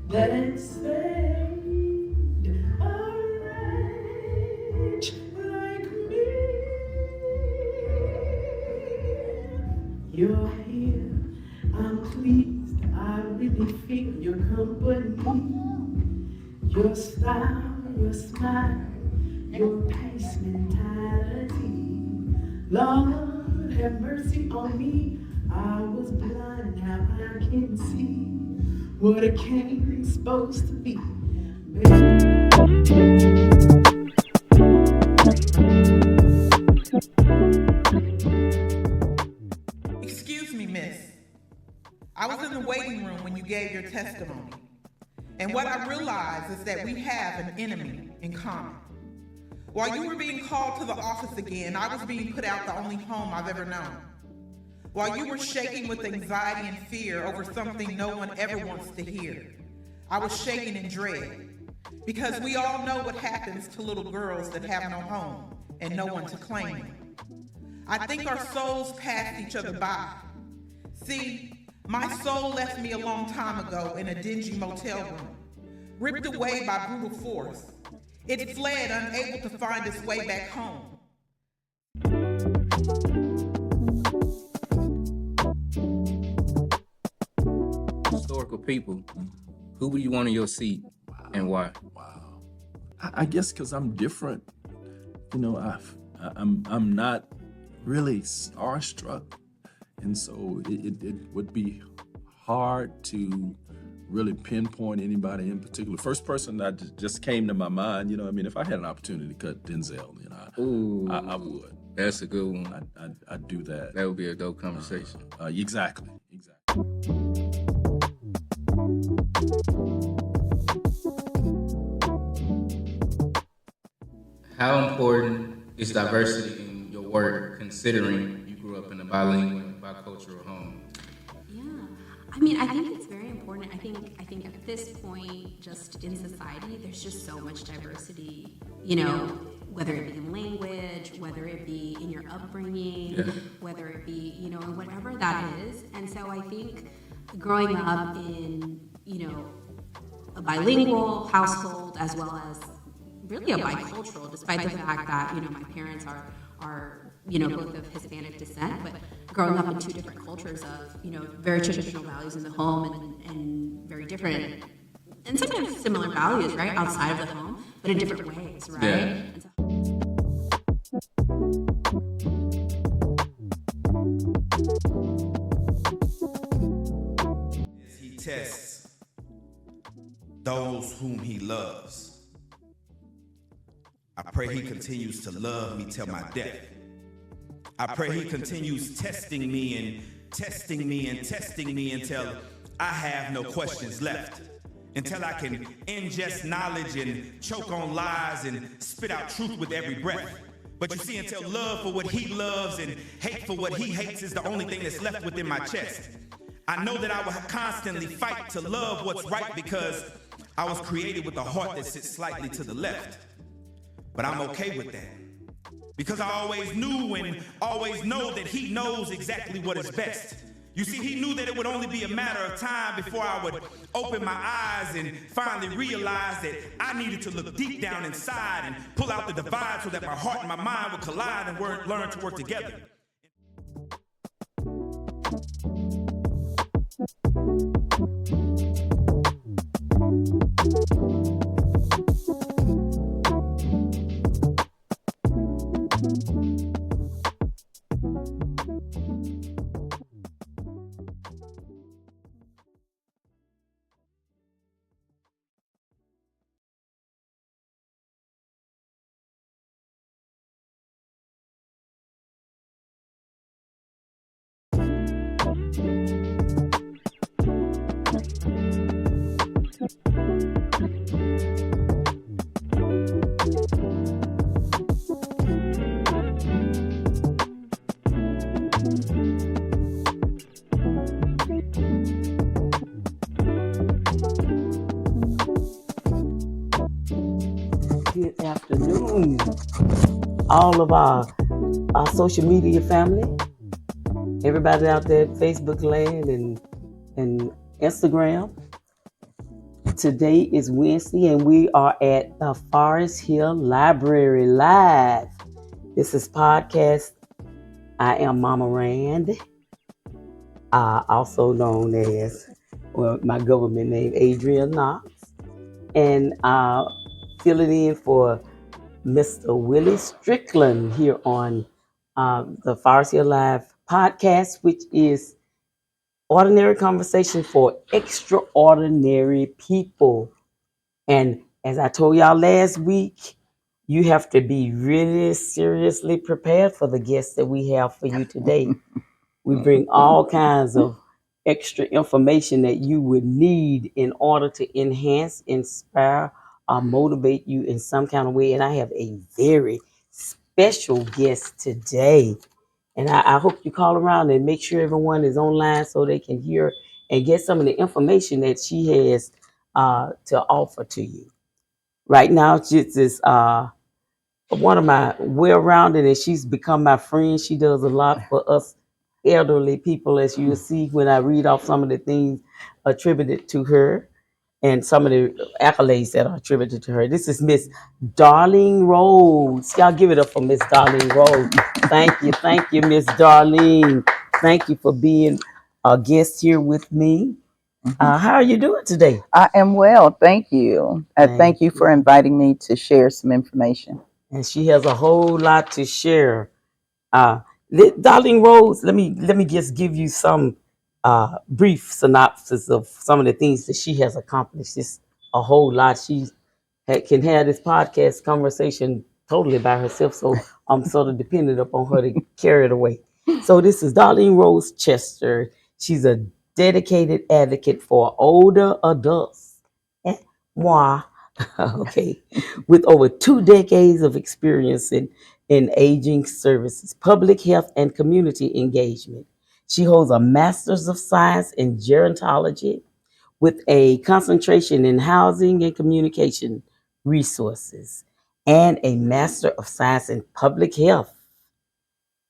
that enslaved a wretch like me. You're here, I'm pleased, I really feel your company. Your style, your smile, your pace mentality. Lord, have mercy on me. I was blind, now I can see what a king's supposed to be. Excuse me, miss. I was in the waiting room when you gave your testimony. And what I realized is that we have an enemy in common. While you were being called to the office again, I was being put out the only home I've ever known. While you were shaking with anxiety and fear over something no one ever wants to hear, I was shaking in dread. Because we all know what happens to little girls that have no home and no one to claim them. I think our souls passed each other by. See, my soul left me a long time ago in a dingy motel room, ripped away by brutal force. It fled, unable to find its way back home. Historical people, who would you want in your seat and why? Wow. I guess because I'm different. You know, I'm not really starstruck. And so it would be hard to really pinpoint anybody in particular. First person that just came to my mind, you know, I mean, if I had an opportunity to cut Denzel, you know, I would. That's a good one. I'd do that. That would be a dope conversation. Exactly. How important is diversity in your work, considering you grew up in a bilingual, bicultural home? Yeah, I mean, I think it's very important. I think at this point, just in society, there's just so much diversity. You know, whether it be in language, whether it be in your upbringing, whether it be, you know, whatever that is. And so I think growing up in, you know, a bilingual household as well as really a bicultural, despite the fact that, you know, my parents are you know, both of Hispanic descent, but growing up in two different cultures of, you know, very traditional values in the home and very different, and sometimes similar values, right, outside of the home, but in different ways, right? Yeah. And so, he tests those whom he loves. I pray he continues to love me till my death. I pray he continues testing me and testing me and testing me until I have no questions left. Until I can ingest knowledge and choke on lies and spit out truth with every breath. But you see, until love for what he loves and hate for what he hates is the only thing that's left within my chest. I know that I will constantly fight to love what's right because I was created with a heart that sits slightly to the left. But I'm okay with that. Because I always knew and always know that he knows exactly what is best. You see, he knew that it would only be a matter of time before I would open my eyes and finally realize that I needed to look deep down inside and pull out the divide so that my heart and my mind would collide and learn to work together. Good afternoon, all of our social media family, everybody out there at Facebook land and Instagram. Today is Wednesday, and we are at the Forest Hill Library Live. This is podcast. I am Mama Rand, also known as, well, my government name, Adrian Knox, and filling in for Mr. Willie Strickland here on the Forest Hill Live podcast, which is ordinary conversation for extraordinary people. And as I told y'all last week, you have to be really seriously prepared for the guests that we have for you today. We bring all kinds of extra information that you would need in order to enhance, inspire, or motivate you in some kind of way. And I have a very special guest today. And I hope you call around and make sure everyone is online so they can hear and get some of the information that she has to offer to you. Right now, she is one of my well-rounded, and she's become my friend. She does a lot for us elderly people, as you'll see when I read off some of the things attributed to her and some of the accolades that are attributed to her. This is Miss Darlene Rhodes. Y'all give it up for Miss Darlene Rhodes. Thank you, Miss Darlene. Thank you for being a guest here with me. How are you doing today? I am well, thank you. Thank you for inviting me to share some information. And she has a whole lot to share. Darlene Rhodes, let me just give you some brief synopsis of some of the things that she has accomplished. It's a whole lot. She can have this podcast conversation totally by herself, so I'm sort of dependent upon her to carry it away. So this is Darlene Rhodes-Chester. She's a dedicated advocate for older adults. Moi, okay, with over 2 decades of experience in aging services, public health, and community engagement. She holds a Master's of Science in Gerontology with a concentration in housing and communication resources, and a Master of Science in Public Health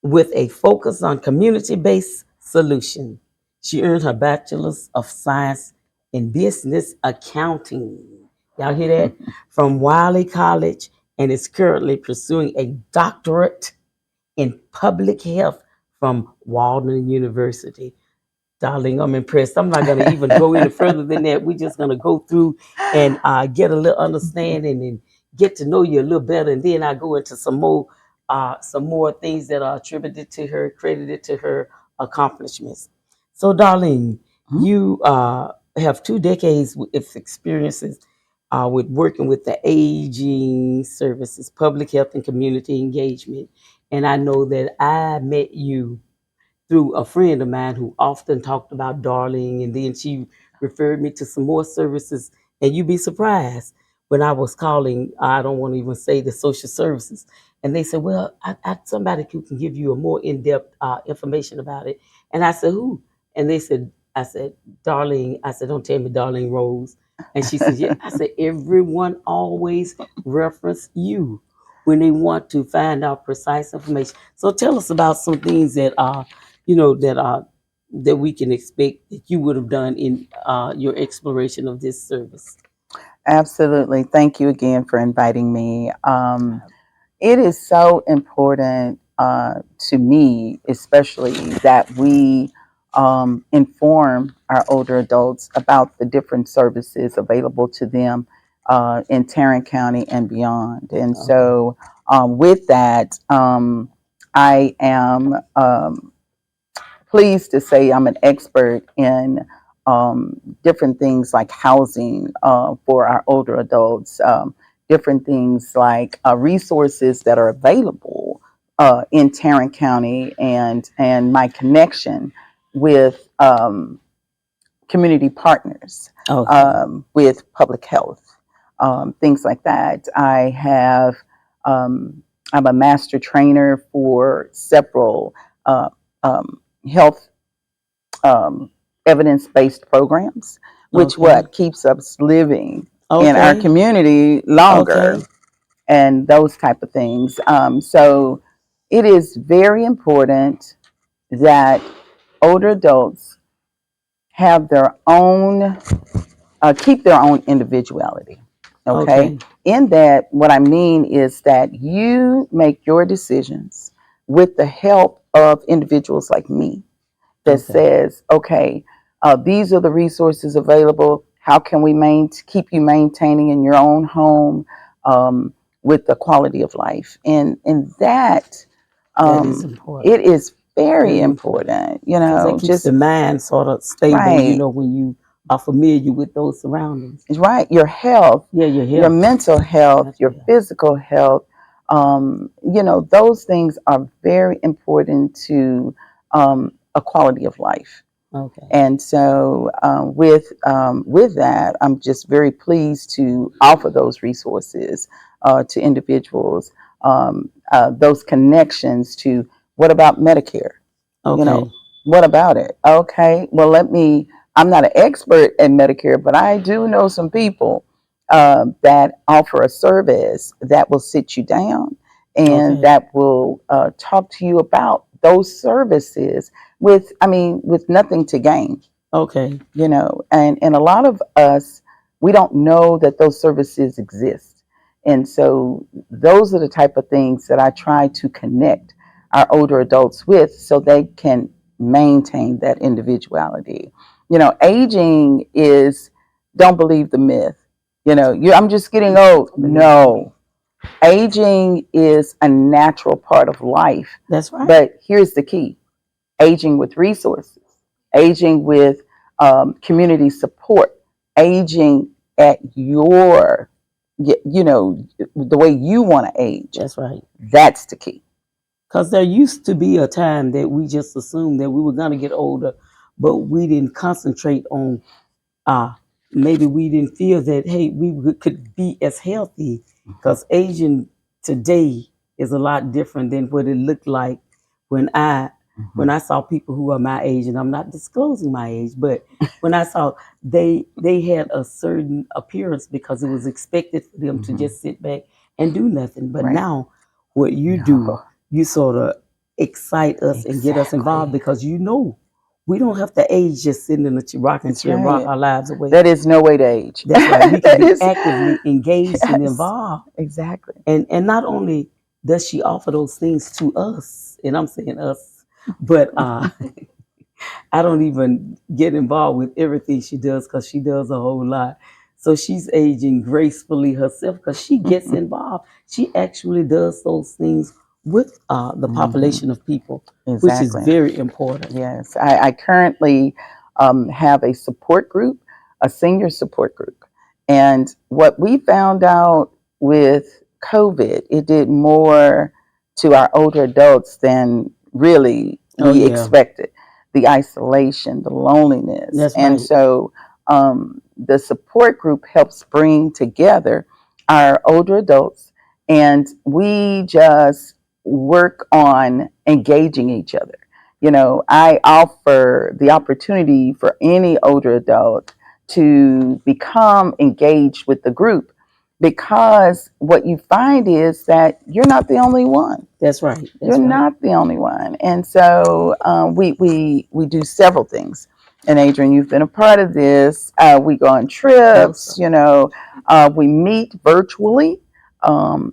with a focus on community-based solution. She earned her Bachelor's of Science in Business Accounting. Y'all hear that? From Wiley College, and is currently pursuing a doctorate in public health from Walden University. Darling, I'm impressed. I'm not going to even go any further than that. We're just going to go through and get a little understanding and get to know you a little better, and then I go into some more things that are attributed to her, credited to her accomplishments. So, Darlene, you have 2 decades of experiences with working with the aging services, public health, and community engagement. And I know that I met you through a friend of mine who often talked about Darling, and then she referred me to some more services. And you'd be surprised when I was calling, I don't want to even say the social services, and they said, well, I somebody who can give you a more in-depth information about it. And I said, who? And they said, I said, Darlene. I said, don't tell me Darlene Rose. And she said, yeah. I said, everyone always reference you when they want to find out precise information. So tell us about some things that that we can expect that you would have done in your exploration of this service. Absolutely. Thank you again for inviting me. It is so important to me, especially that we inform our older adults about the different services available to them in Tarrant County and beyond. And so with that, I am pleased to say I'm an expert in different things like housing for our older adults, different things like resources that are available in Tarrant County, and my connection with community partners, with public health, things like that. I'm a master trainer for several health evidence-based programs, which what keeps us living in our community longer, and those type of things. So it is very important that older adults have their own keep their own individuality. Okay? Okay. In that, what I mean is that you make your decisions with the help of individuals like me that Okay. says, okay, these are the resources available. How can we keep you maintaining in your own home with the quality of life? And that That is important. it is very Very important. important. Because that keeps the Just mind sort of stable, right, when you are familiar with those surroundings. right. Your health, Yeah, your your health. mental health, Mental your health. physical health. Those things are very important to a quality of life. Okay. And so, with that, I'm just very pleased to offer those resources to individuals, those connections to what about Medicare? You Okay. know, what about it? Okay, well, I'm not an expert in Medicare, but I do know some people that offer a service that will sit you down and Okay. that will talk to you about those services with nothing to gain. Okay. And a lot of us, we don't know that those services exist. And so those are the type of things that I try to connect our older adults with so they can maintain that individuality. Aging is, don't believe the myth. I'm just getting old. No, aging is a natural part of life. That's right. But here's the key: aging with resources, aging with community support, aging at the way you want to age. That's right. That's the key. Because there used to be a time that we just assumed that we were going to get older, but we didn't concentrate on, maybe we didn't feel that, hey, could be as healthy. Because aging today is a lot different than what it looked like when I saw people who are my age, and I'm not disclosing my age, but when I saw they had a certain appearance because it was expected for them to just sit back and do nothing. But Right. now what you do, you sort of excite us and get us involved because we don't have to age just sitting in a rocking That's chair and rock right. our lives away. That is no way to age. That's right. We can That be is- actively engaged and Yes. involved. Exactly. And not only does she offer those things to us, and I'm saying us, but I don't even get involved with everything she does because she does a whole lot. So she's aging gracefully herself because she gets involved. She actually does those things with the population of people, which is Exactly. very important. Yes, I currently have a support group, a senior support group. And what we found out with COVID, it did more to our older adults than really Oh, we yeah. expected. The isolation, the loneliness. That's And right. so the support group helps bring together our older adults, and we just work on engaging each other. I offer the opportunity for any older adult to become engaged with the group, because what you find is that you're not the only one. That's right. That's You're right. not the only one. And so we do several things. And Adrian, you've been a part of this. We go on trips, we meet virtually.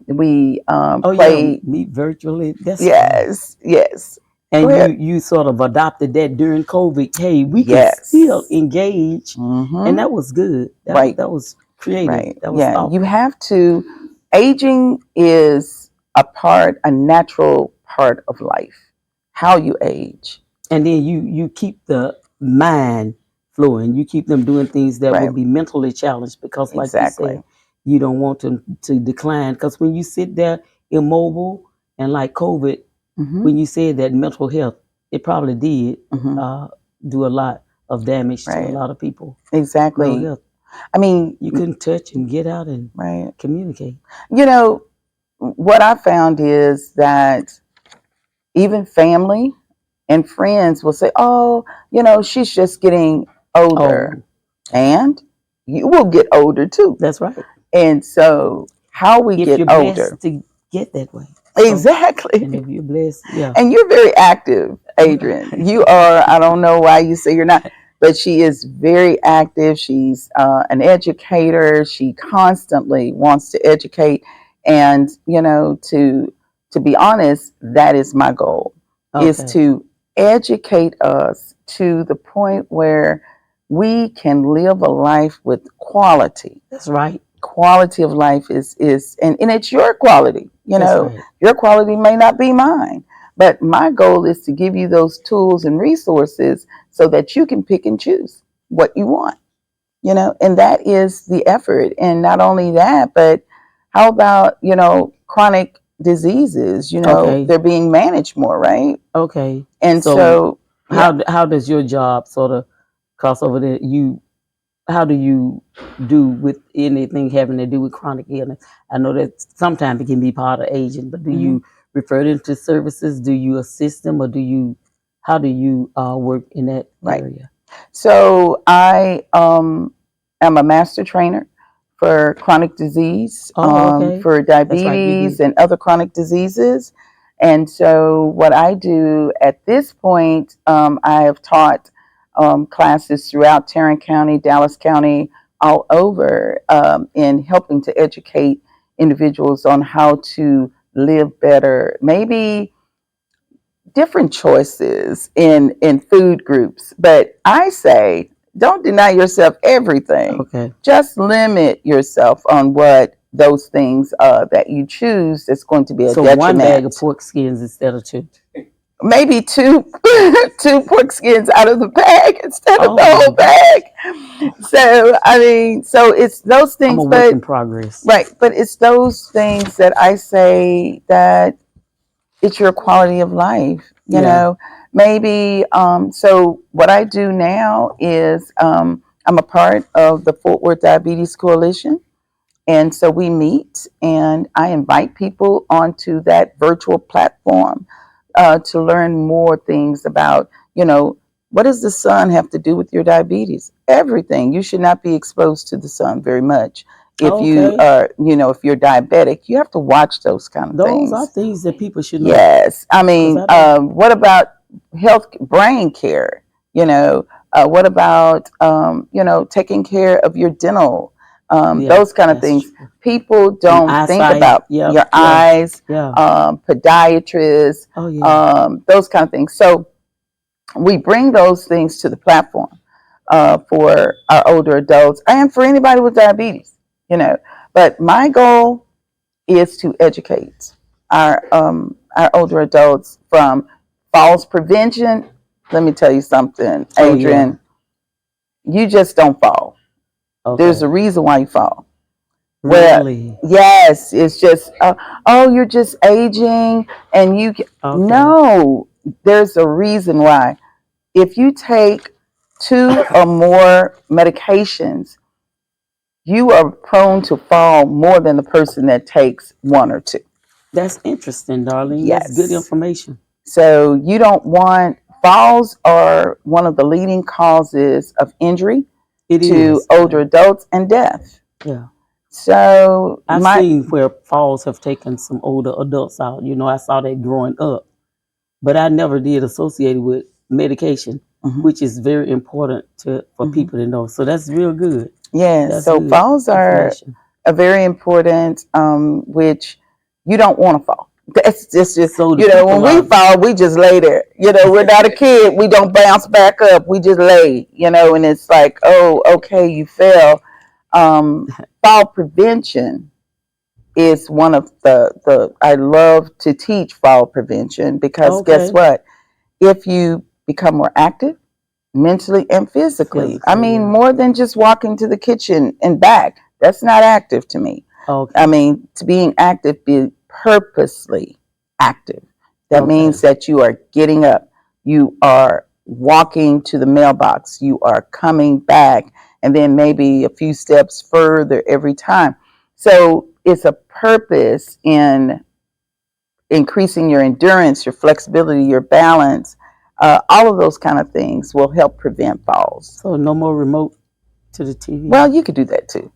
We play. Meet virtually. That's Yes, yes. Go And ahead. you sort of adopted that during COVID. Hey, we can Yes. still engage, Mhm. and that was good. Right. That was creative. Right. That was Yeah. thoughtful. You have to. Aging is a natural part of life. How you age. And then you keep the mind flowing. You keep them doing things that Right. will be mentally challenged because, like Exactly. you said, you don't want them to decline. Because when you sit there immobile and like COVID, Mhm. when you said that mental health, it probably did Mhm. do a lot of damage to a Right. lot of people. Exactly. Mental health. I mean, You couldn't touch and get out and right. communicate. What I found is that even family and friends will say, "Oh, she's just getting older," and you will get older too. That's right. And so, how we If get you're older, blessed to get that way. exactly. And if you're blessed, yeah. And you're very active, Adrian. You are. I don't know why you say you're not, but she is very active. She's an educator. She constantly wants to educate, and to be honest, that is my goal, is Okay. to educate us to the point where we can live a life with quality. That's right. Quality of life is and it's your quality. That's right. Your quality may not be mine, but my goal is to give you those tools and resources so that you can pick and choose what you want. And that is the effort. And not only that, but how about chronic diseases? Okay. They're being managed more, right? Okay. And So so how does your job sort of cross over there? How do you do with anything having to do with chronic illness? I know that sometimes it can be part of aging, but do you refer them to services? Do you assist them, or how do you work in that area? So I am a master trainer for chronic disease, Okay. for diabetes and other chronic diseases. And so what I do at this point, I have taught classes throughout Tarrant County, Dallas County, all over, in helping to educate individuals on how to live better, maybe different choices in food groups. But I say, don't deny yourself everything. Okay. Just limit yourself on what those things that you choose that's going to be a detriment. So one bag of pork skins instead of two. Maybe two pork skins out of the bag instead of the Oh. whole bag. So so it's those things. I'm a work in progress. Right, but it's those things that I say that it's your quality of life. Maybe. So what I do now is I'm a part of the Fort Worth Diabetes Coalition. And so we meet and I invite people onto that virtual platform to learn more things about, what does the sun have to do with your diabetes? Everything. You should not be exposed to the sun very much. If you are, if you're diabetic, you have to watch those kind of things. Those are things that people should know. Yes. What about brain care? What about, taking care of your dental? Those kind of things. True. People don't think about your eyes, podiatrists, those kind of things. So we bring those things to the platform for our older adults and for anybody with diabetes, But my goal is to educate our older adults from falls prevention. Let me tell you something, Adrian. You just don't fall. Okay. There's a reason why you fall. Really? Yes, it's just you're just aging and no, there's a reason why. If you take 2 or more medications, you are prone to fall more than the person that takes 1 or 2. That's interesting, Darlene. Yes. That's good information. So you don't want falls are one of the leading causes of injury to older adults and death. Yeah. So I've seen where falls have taken some older adults out. I saw that growing up, but I never did associate it with medication, which is very important for people to know. So that's real good. Yeah. So falls are very important, which you don't want to fall. That's just so when we fall, we just lay there. We're not a kid. We don't bounce back up. We just lay. And it's like, oh, okay, you fell. Fall prevention is one of the I love to teach fall prevention because guess what? If you become more active mentally and physically, more than just walking to the kitchen and back, that's not active to me. To being active, be purposely active. That means that you are getting up, you are walking to the mailbox, you are coming back, and then maybe a few steps further every time. So it's a purpose in increasing your endurance, your flexibility, your balance. All of those kind of things will help prevent falls. So no more remote to the TV? Well, you could do that too.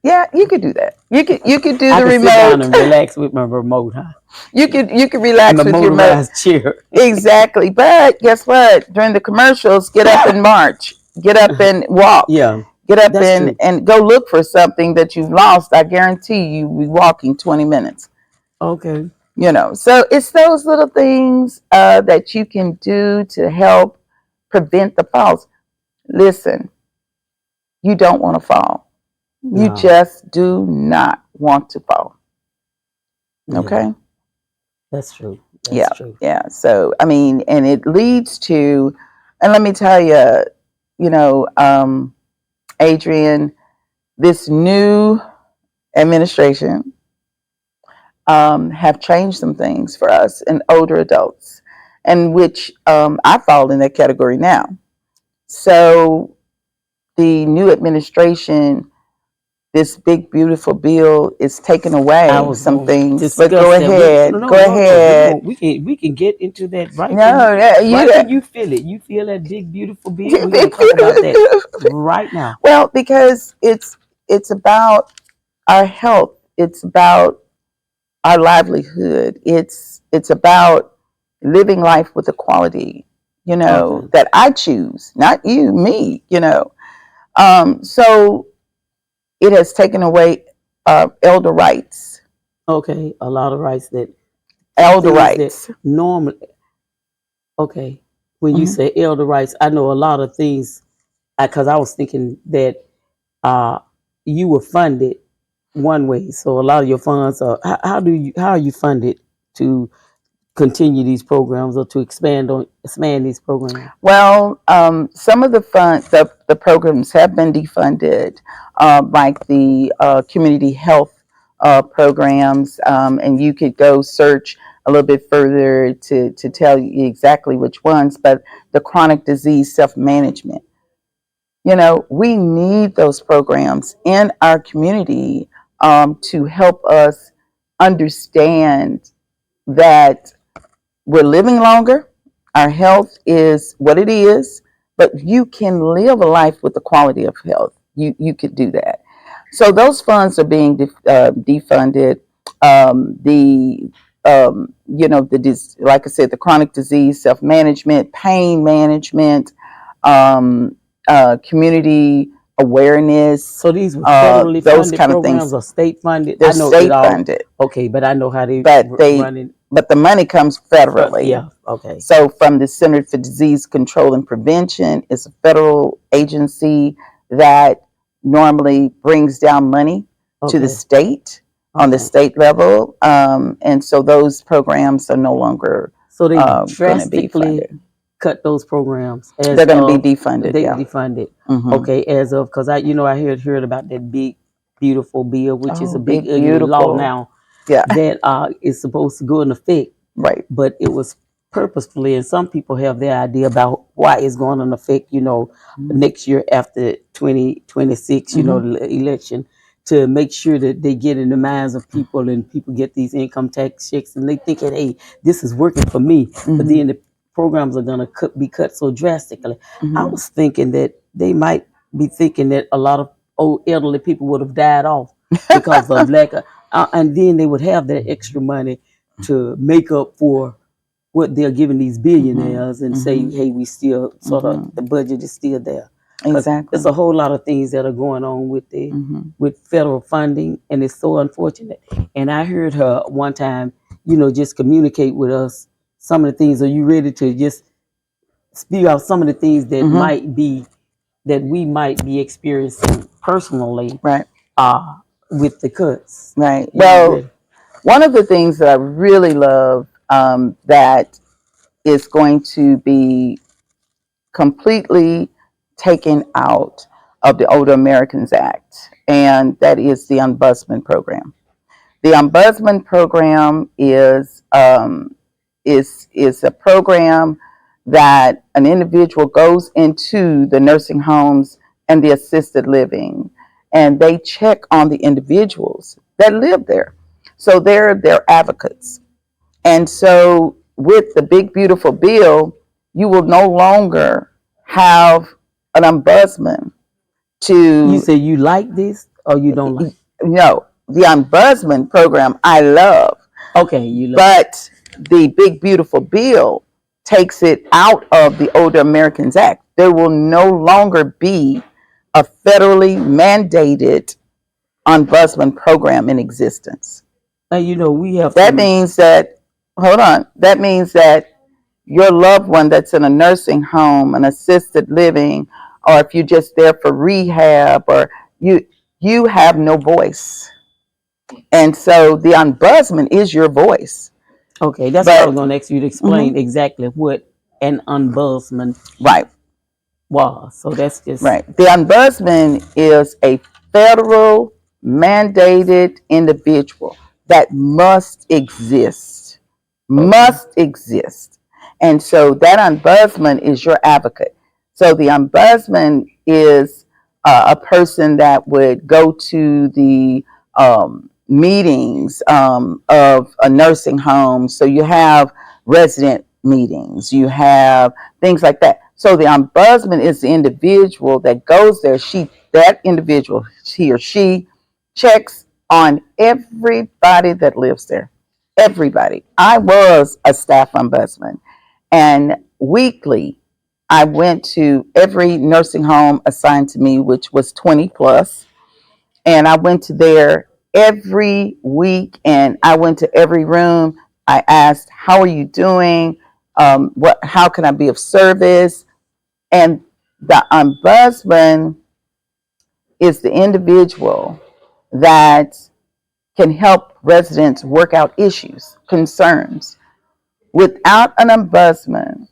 Yeah, you could do that. You could do I the could remote. Sit down and relax with my remote, huh? You could relax with your remote. Chair. Exactly. But guess what? During the commercials, get up and march. Get up and walk. Yeah, Get up that's true. and go look for something that you've lost. I guarantee you'll be walking 20 minutes. Okay. So it's those little things that you can do to help prevent the falls. Listen, you don't want to fall. You No. just do not want to fall. Yeah, Okay? that's true. Yeah, That's true. yeah. So, I mean, and it leads to, and let me tell you, Adrian, this new administration have changed some things for us and older adults, and which I fall in that category now. So the new administration, this big beautiful bill is taking I away was some going to things. But discuss go that. ahead, No, no, go no, no. ahead. We can get into that right No, yeah, right when you feel it. You feel that big beautiful bill. We're gonna big talk about that beautiful. right now. Well, because it's about our health. It's about our livelihood. It's about living life with a quality, Okay. that I choose, not you, me. So it has taken away elder rights. Okay. A lot of rights that Elder things that rights. normally. Okay. When you Mhm. say elder rights, I know a lot of things because I was thinking that uh, you were funded one way. So a lot of your funds are how are you funded to continue these programs or to expand these programs? Well, some of the programs have been defunded, like the community health programs, and you could go search a little bit further to tell you exactly which ones. But the chronic disease self management, we need those programs in our community to help us understand that we're living longer. Our health is what it is, but you can live a life with the quality of health. You could do that. So those funds are being defunded. Like I said, the chronic disease self management, pain management, community awareness, So these were federally those funded kind of programs things. or state funded? They're I know it state all. funded, Okay, but I know how they but run it. the money comes federally. Yeah. Okay. So from the Center for Disease Control and Prevention, it's a federal agency that normally brings down money to the Okay. state on the Okay. state level. And so those programs are no longer So they going to be drastically funded. cut those programs as They're going to of be defunded. they Yeah. defunded. Mhm. Okay, as of because I heard about that big beautiful bill, which is Oh, a big big, ugly law beautiful. now Yeah. that is supposed to go in effect, Right. but it was purposefully, and some people have their idea about why it's going to affect, next year after 2026, the election, to make sure that they get in the minds of people and people get these income tax checks and they thinking, hey, this is working for me, but Mhm. then the programs are going to be cut so drastically. I Mhm. was thinking that they might be thinking that a lot of old elderly people would have died off because of lack of, and then they would have that extra money to make up for what they're giving these billionaires and say, hey, we still sort of the budget is still there. 'Cause Exactly. there's a whole lot of things that are going on with with federal funding, and it's so unfortunate. And I heard her one time, just communicate with us some of the things. Are you ready to just speak out some of the things that we might be experiencing personally Right. with the cuts? Right. You Well, ready? one of the things that I really love that is going to be completely taken out of the Older Americans Act, and that is the Ombudsman program. The Ombudsman program is a program that an individual goes into the nursing homes and the assisted living, and they check on the individuals that live there. So they're advocates. And so with the big beautiful bill, you will no longer have an ombudsman You to say you like this or you don't like? no, the ombudsman program I love, Okay, you love. but the big beautiful bill takes it out of the Older Americans Act. there will no longer be a federally mandated ombudsman program in existence. And we have That to, means that, hold on, that means that your loved one that's in a nursing home, an assisted living, or if you're just there for rehab, or you have no voice. And so the ombudsman is your voice. okay, that's what I was But going to ask you to explain exactly what an ombudsman right, was. So that's just right. The ombudsman is a federal mandated individual that must exist. Must exist. And so that ombudsman is your advocate. So the ombudsman is a person that would go to the meetings of a nursing home. So you have resident meetings, you have things like that. So the ombudsman is the individual that goes there. That individual, he or she, checks on everybody that lives there. Everybody. I was a staff ombudsman, and weekly I went to every nursing home assigned to me, which was 20 plus, and I went to there every week, and I went to every room. I asked, "How are you doing? How can I be of service?" And the ombudsman is the individual that can help residents work out issues, concerns. Without an ombudsman,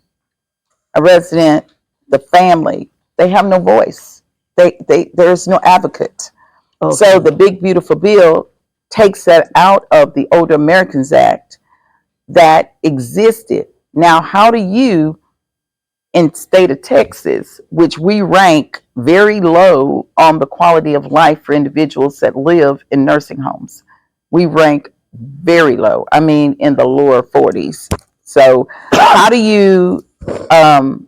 a resident, the family, they have no voice. There's no advocate. okay. So the Big Beautiful Bill takes that out of the Older Americans Act that existed. Now, how do you, in state of Texas, which we rank very low on the quality of life for individuals that live in nursing homes, we rank very low. I mean, in the lower 40s. So, um,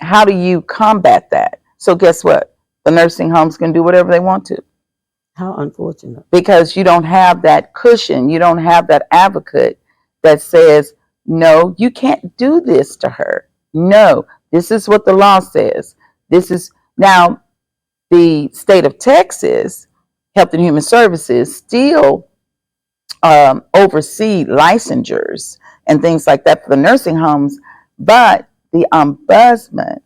how do you combat that? So, guess what? The nursing homes can do whatever they want to, How unfortunate. because you don't have that cushion. You don't have that advocate that says, no, you can't do this to her. No, this is what the law says. This is now the state of Texas, Health and Human Services, still oversee licensures and things like that for the nursing homes. But the ombudsman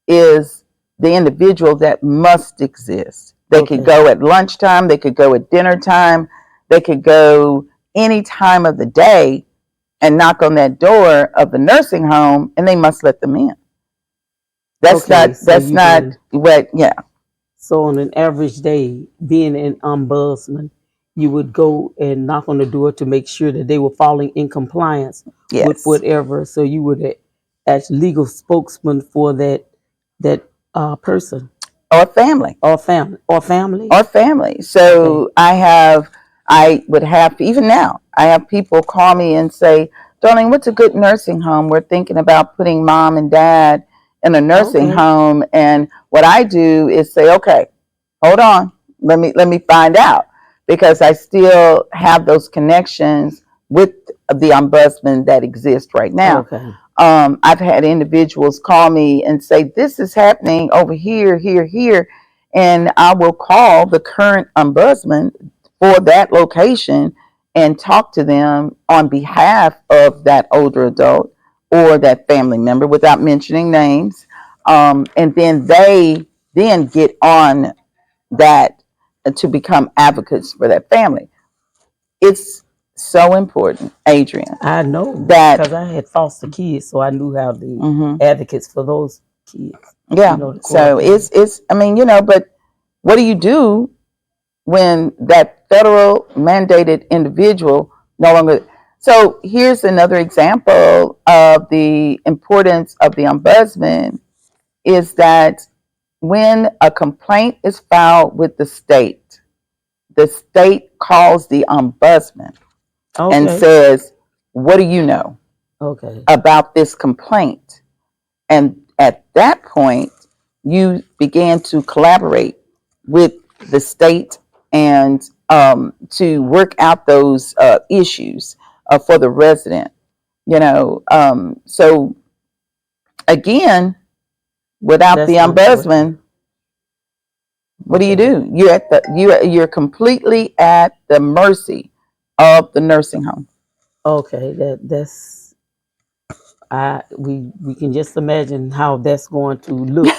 is the individual that must exist. They could go at lunchtime, they could go at dinner time, they could go any time of the day and knock on that door of the nursing home, and they must let them in. That's not what, yeah. So on an average day, being an ombudsman, you would go and knock on the door to make sure that they were following in compliance with Yes. whatever. So you would act legal spokesman for that person Or family. or family. Or family. So I would have, even now, I have people call me and say, Darlene, what's a good nursing home? We're thinking about putting mom and dad in a nursing home. And what I do is say, okay, hold on, let me find out, because I still have those connections with the ombudsman that exist right now. Okay. I've had individuals call me and say, this is happening over here, here, and I will call the current ombudsman for that location and talk to them on behalf of that older adult or that family member without mentioning names. And then they then get on that to become advocates for that family. It's so important, Adrian. I know that because I had foster kids, so I knew how the Mhm. advocates for those kids. Yeah. The So court. it's I mean, but what do you do when that federal mandated individual no longer? So here's another example of the importance of the ombudsman is that when a complaint is filed with the state calls the ombudsman and says, what do you know about this complaint? And at that point, you began to collaborate with the state and to work out those issues for the resident. So again, Without That's the unfortunate. ombudsman, what do you Okay. do? You're completely at the mercy of the nursing home. Okay. That's we can just imagine how that's going to look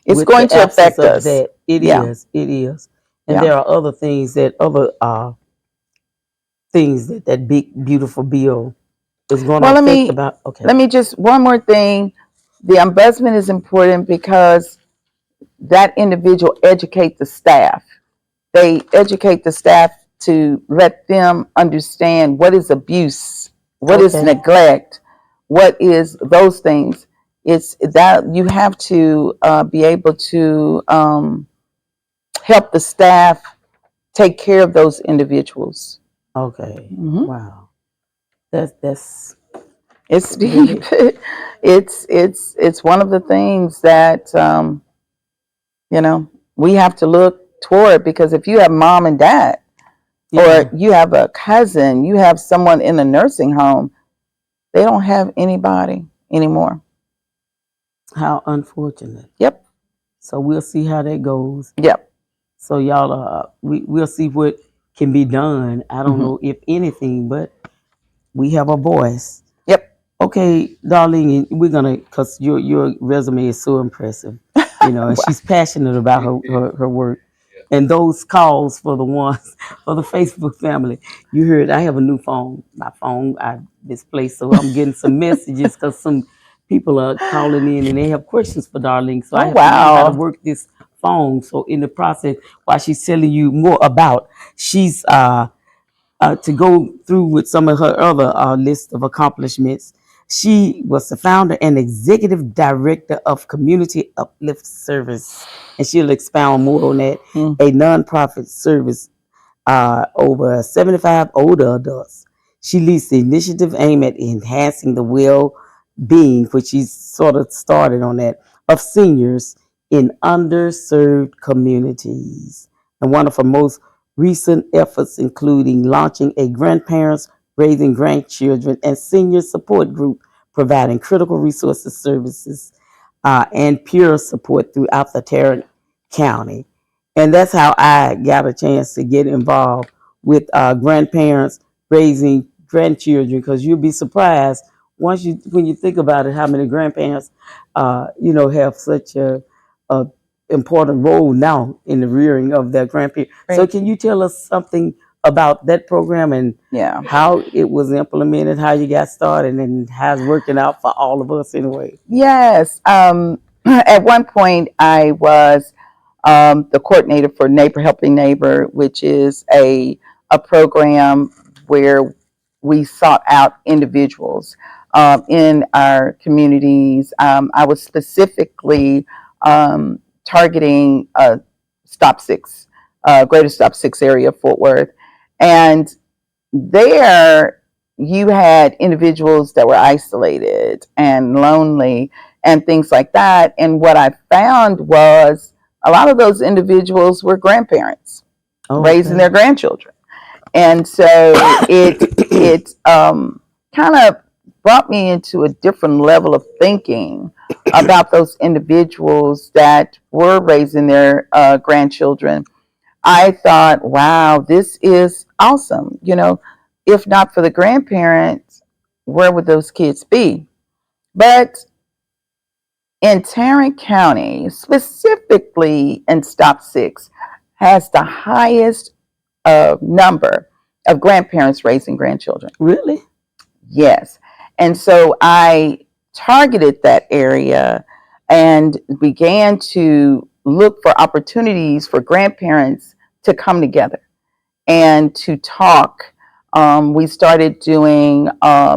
It's with going the to absence affect of us. that. It Yeah, is. It is. And yeah. there are other things that other things that that big beautiful bill is going to Well, affect about. Okay. let me just one more thing. The ombudsman is important because that individual educates the staff. They educate the staff to let them understand what is abuse, what is Okay. neglect, what is those things. It's that you have to be able to help the staff take care of those individuals. Okay. Hmm. Wow. That's It's deep. really It's one of the things that you know we have to look toward, because if you have mom and dad, or yeah. you have a cousin, you have someone in a nursing home, they don't have anybody anymore. How unfortunate. Yep, So we'll see how that goes. yep. So y'all, we'll see what can be done. I don't Hmm. know if anything, but we have a voice. Yep. Okay, Darlene, we're gonna, cause your resume is so impressive, and Wow. she's passionate about her work. And those calls for the ones for the Facebook family, you heard. I have a new phone. My phone I misplaced, so I'm getting some messages because some people are calling in and they have questions for Darlene. So I Oh, have to learn how to wow. work this phone. So in the process, while she's telling you more about, she's to go through with some of her other list of accomplishments. She was the founder and executive director of Community Uplift Service, and she'll expound more on that. Mm. A nonprofit service over 75 older adults. She leads the initiative aimed at enhancing the well-being, which she's sort of started on that, of seniors in underserved communities. And one of her most recent efforts including launching a grandparents raising grandchildren and senior support group providing critical resources services and peer support throughout the Tarrant County. And that's how I got a chance to get involved with grandparents raising grandchildren, because you'll be surprised when you think about it how many grandparents have such a important role now in the rearing of their grandparents. So Right. can you tell us something about that program and Yeah. how it was implemented, how you got started, and how it's working out for all of us anyway? Yes. At one point, I was the coordinator for Neighbor Helping Neighbor, which is a program where we sought out individuals in our communities. I was specifically targeting Stop Six, Greater Stop Six area, Fort Worth, and there you had individuals that were isolated and lonely and things like that. And what I found was a lot of those individuals were grandparents raising Okay. their grandchildren. And so it kind of brought me into a different level of thinking about those individuals that were raising their grandchildren. I thought, wow, this is awesome. If not for the grandparents, where would those kids be? But in Tarrant County, specifically in Stop Six, has the highest number of grandparents raising grandchildren. Really? Yes. And so I targeted that area and began to look for opportunities for grandparents to come together and to talk. We started doing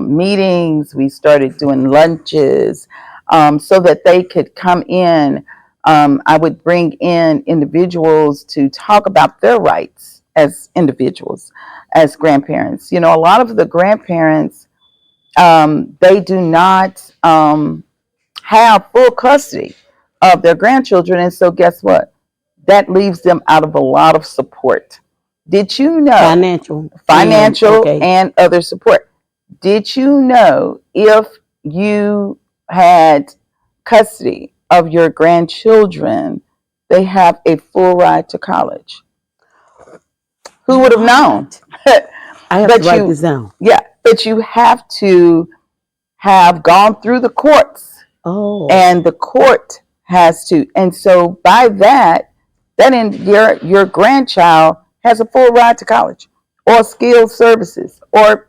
meetings, we started doing lunches so that they could come in. I would bring in individuals to talk about their rights as individuals, as grandparents. A lot of the grandparents, they do not have full custody of their grandchildren. And so, guess what? That leaves them out of a lot of support. Did you know? Financial and Financial okay. and other support. Did you know if you had custody of your grandchildren, they have a full ride to college. Who would have known? I have to write this down. Yeah, but you have to have gone through the courts, and the court has to, and so by that in your grandchild has a full ride to college or skilled services or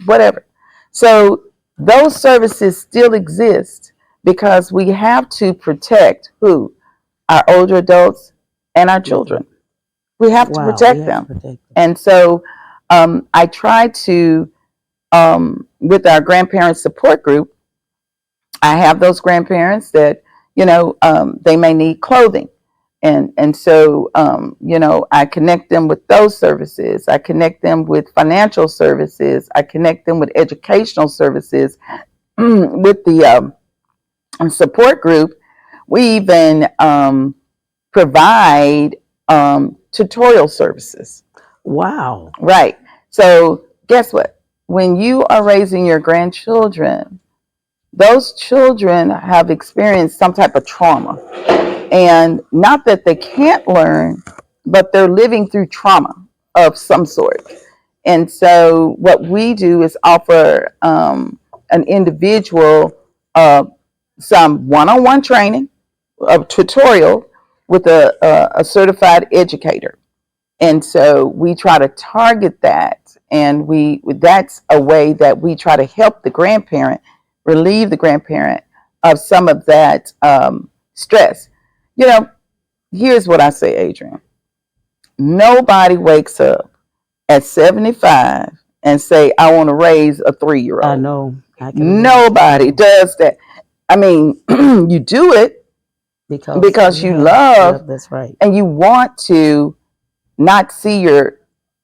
whatever. So those services still exist because we have to protect who? Our older adults and our children. We have to protect them. And so I try to, with our grandparent support group, I have those grandparents that, they may need clothing. And so, I connect them with those services. I connect them with financial services. I connect them with educational services. With the support group, we even provide tutorial services. Wow. Right. So guess what? When you are raising your grandchildren, those children have experienced some type of trauma. And not that they can't learn, but they're living through trauma of some sort. And so what we do is offer an individual some one-on-one training, a tutorial with a certified educator. And so we try to target that. And that's a way that we try to help the grandparent, relieve the grandparent of some of that stress. Here's what I say, Adrian. Nobody wakes up at 75 and say, I want to raise a 3-year-old. I know. Nobody does that. I mean, you do it because you love, that's right, and you want to not see your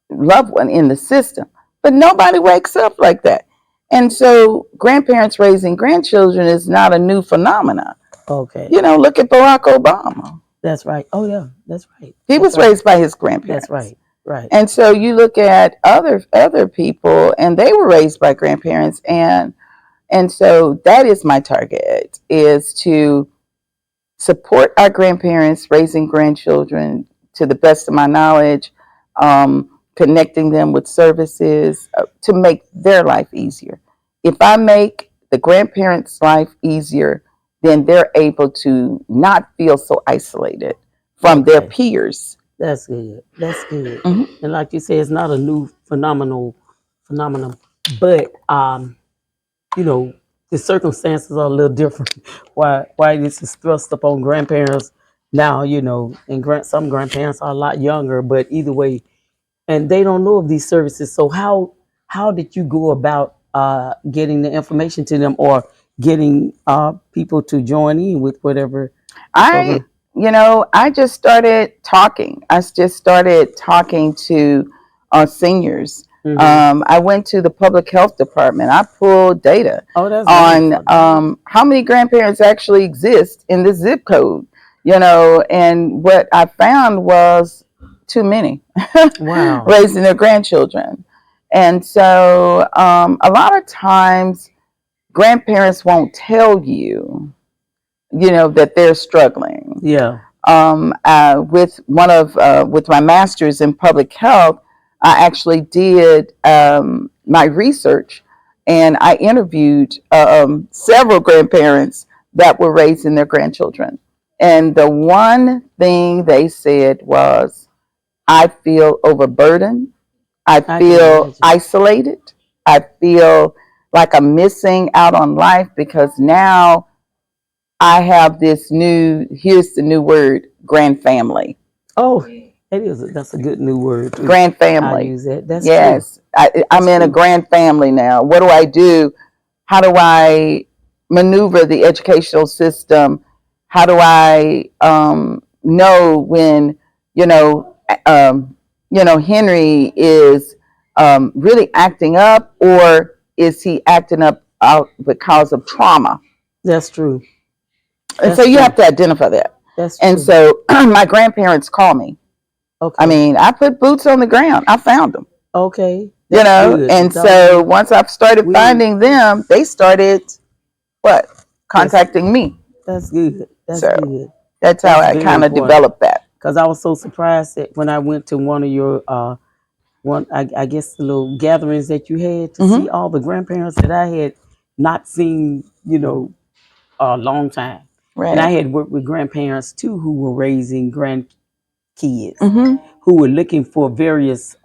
loved one in the system. But nobody wakes up like that. And so grandparents raising grandchildren is not a new phenomenon. Okay. Look at Barack Obama. That's right. Oh, yeah, that's right. He was raised by his grandparents. That's right. Right. And so you look at other people, and they were raised by grandparents, and so that is my target, is to support our grandparents raising grandchildren to the best of my knowledge, connecting them with services to make their life easier. If I make the grandparents' life easier, then they're able to not feel so isolated from their peers. That's good. That's good. Mm-hmm. And like you say, it's not a new phenomenon, but the circumstances are a little different. Why this is thrust upon grandparents now, and some grandparents are a lot younger, but either way, and they don't know of these services. So how did you go about getting the information to them, or getting people to join in with whatever? I just started talking. I just started talking to seniors. Mm-hmm. I went to the public health department. I pulled data on how many grandparents actually exist in this zip code, and what I found was too many. Wow. Raising their grandchildren. And so a lot of times grandparents won't tell you, that they're struggling. Yeah. With my master's in public health, I actually did my research, and I interviewed several grandparents that were raising their grandchildren. And the one thing they said was, I feel overburdened. I feel isolated. I feel like I'm missing out on life because now I have this here's the new word, grand family. Oh, that's a good new word. Grand family. I use that. That's yes. I'm in a grand family now. What do I do? How do I maneuver the educational system? How do I know when, Henry is really acting up, or is he acting up out because of trauma? That's true. And so you have to identify that. That's true. And so my grandparents call me. Okay. I mean, I put boots on the ground. I found them. Okay. Good. And so once I've started finding them, they started contacting me. That's good. That's So good. that's how That's I very kind of important. developed that. Because I was so surprised that when I went to one of your I guess the little gatherings that you had to Hmm. see all the grandparents that I had not seen, a long time. And I Right. had worked with grandparents too who were raising grandkids Hmm. who were looking for various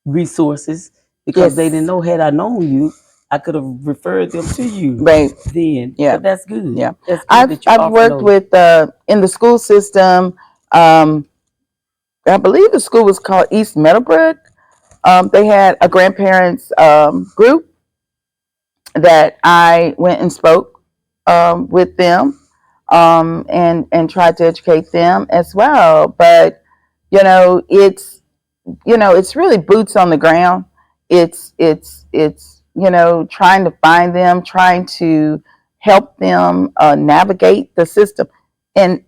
resources because they didn't Yes. know, had I known you, I could have referred them to you Right. then. Yeah. But that's good. Yeah. That's good I've that you I've offer worked those. with in the school system. Um, I believe the school was called East Meadowbrook. They had a grandparents group that I went and spoke with them, and tried to educate them as well. But it's it's really boots on the ground. It's trying to find them, trying to help them navigate the system. And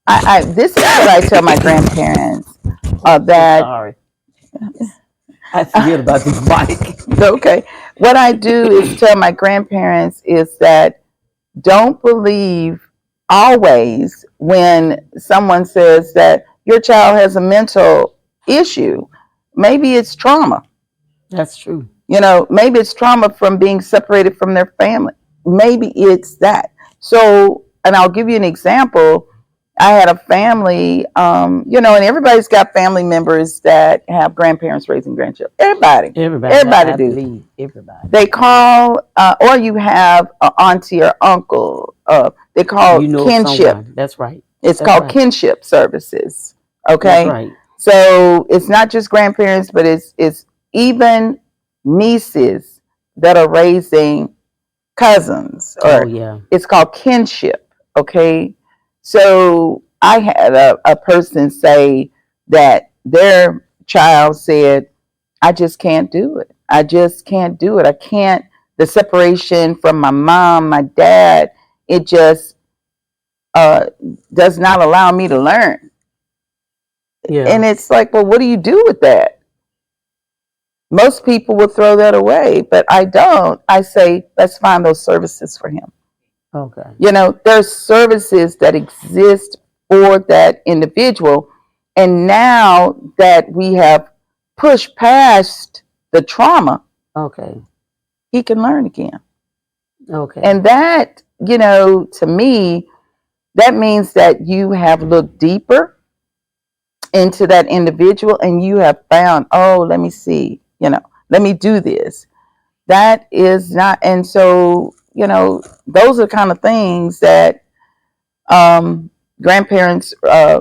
I this is what I tell my grandparents So that sorry. I forget about this mic. okay, what I do is tell my grandparents is that don't believe always when someone says that your child has a mental issue. Maybe it's trauma. That's true. Maybe it's trauma from being separated from their family. Maybe it's that. So, and I'll give you an example. I had a family, and everybody's got family members that have grandparents raising grandchildren. Everybody, Everybody, everybody I do. believe everybody. They call, or you have an auntie or uncle. They call You know of kinship. someone. That's right. It's That's called right. kinship services. That's Okay, right. so it's not just grandparents, but it's even nieces that are raising cousins, Oh or yeah. it's called kinship. Okay, so I had a person say that their child said, I just can't do it. I just can't do it. I can't. The separation from my mom, my dad, it just uh, does not allow me to learn. Yeah. And it's like, well, what do you do with that? Most people will throw that away, but I don't. I say, let's find those services for him. Okay. There's services that exist for that individual. And now that we have pushed past the trauma, Okay. he can learn again. Okay. And that, to me, that means that you have looked deeper into that individual and you have found, oh, let me see, let me do this. That is not, and so, those are the kind of things that grandparents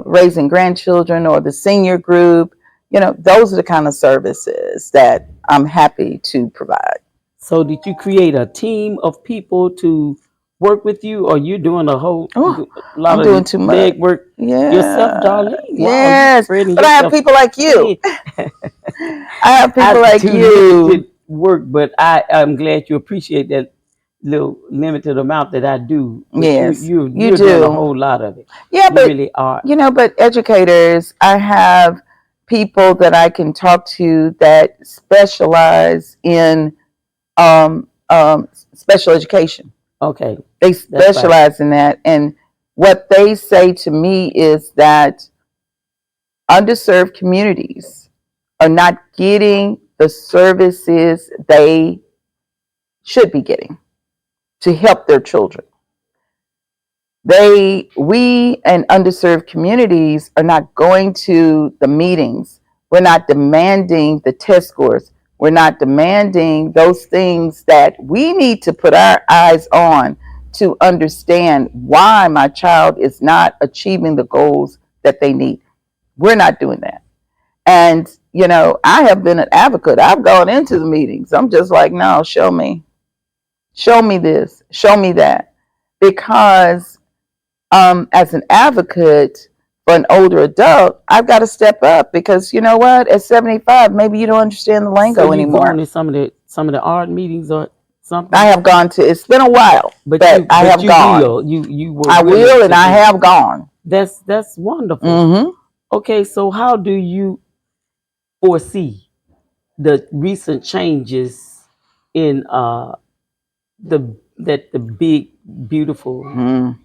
raising grandchildren or the senior group, those are the kind of services that I'm happy to provide. So did you create a team of people to work with you, or you doing a whole Oh, lot I'm of doing the too much. leg work yourself, Yeah. Darlene? Wow, you Yes. spreading But I have yourself people like you. thin. I have people I like too you. limited work, but I'm glad you appreciate that little limited amount that I do. But Yes, you you're doing a do. whole lot of it. Yeah, You but really are. but educators, I have people that I can talk to that specialize in special education. Okay, They that's right. specialize in that, and what they say to me is that underserved communities are not getting the services they should be getting to help their children. We and underserved communities are not going to the meetings. We're not demanding the test scores. We're not demanding those things that we need to put our eyes on to understand why my child is not achieving the goals that they need. We're not doing that. And, I have been an advocate. I've gone into the meetings. I'm just like, no, show me this, show me that. Because as an advocate for an older adult, I've got to step up because you know what? At 75, maybe you don't understand the So lingo you've gone anymore. to some of the art meetings or something. I have gone to. It's been a while, but I have you gone. will you were I willing will, and to I do. have gone. That's wonderful. Mm-hmm. Okay, so how do you foresee the recent changes in the that the big beautiful Mm,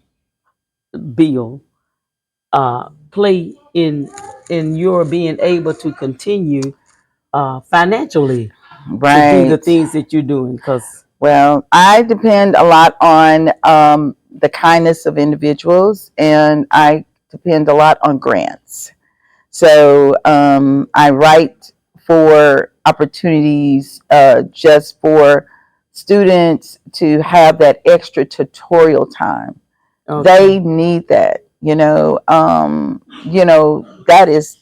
bill play in your being able to continue financially to do the right. things that you're doing? Because Well, I depend a lot on the kindness of individuals, and I depend a lot on grants. So I write for opportunities just for students to have that extra tutorial time. They okay, need that,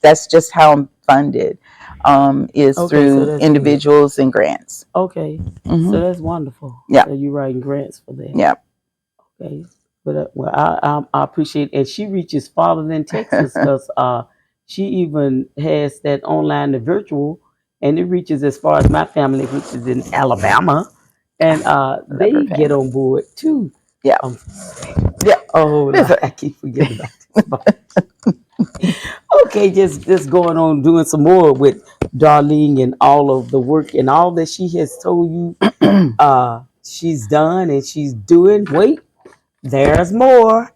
that's just how I'm funded, is okay, so through that's good. individuals and grants. Okay, Hmm. so that's wonderful Yeah, that you're writing grants for that. yeah. Okay, but well, I appreciate, and she reaches farther than Texas because she even has that online, the virtual, and it reaches as far as my family, which is in Alabama, and Love her they get family. on board too. Yeah, Um, yeah. oh, Lord, Listen, I keep forgetting about this. Okay, just going on doing some more with Darlene and all of the work and all that she has told you she's done and she's doing. Wait, there's more.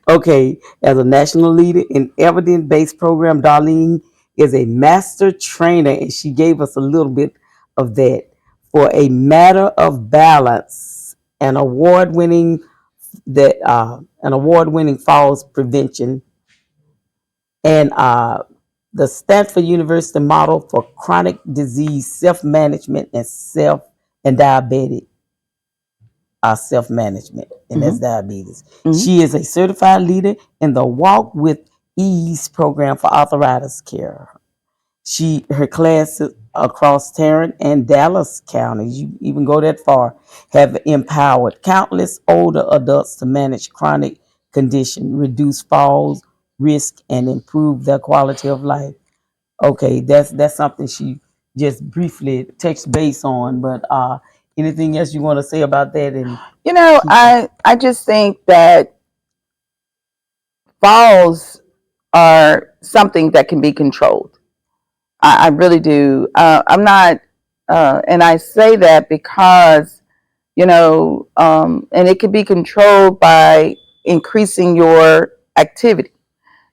Okay, as a national leader in evidence-based program, Darlene is a master trainer, and she gave us a little bit of that for a matter of balance, an award-winning falls prevention, and the Stanford University model for chronic disease self-management and diabetic self-management, and that's hmm diabetes. hmm She is a certified leader in the Walk with Ease program for arthritis care. Her classes across Tarrant and Dallas counties, you even go that far, have empowered countless older adults to manage chronic condition, reduce falls risk, and improve their quality of life. Okay, that's something she just briefly touched base on, but anything else you want to say about that? And keep I just think that falls are something that can be controlled. I really do. I'm not, and I say that because, and it can be controlled by increasing your activity.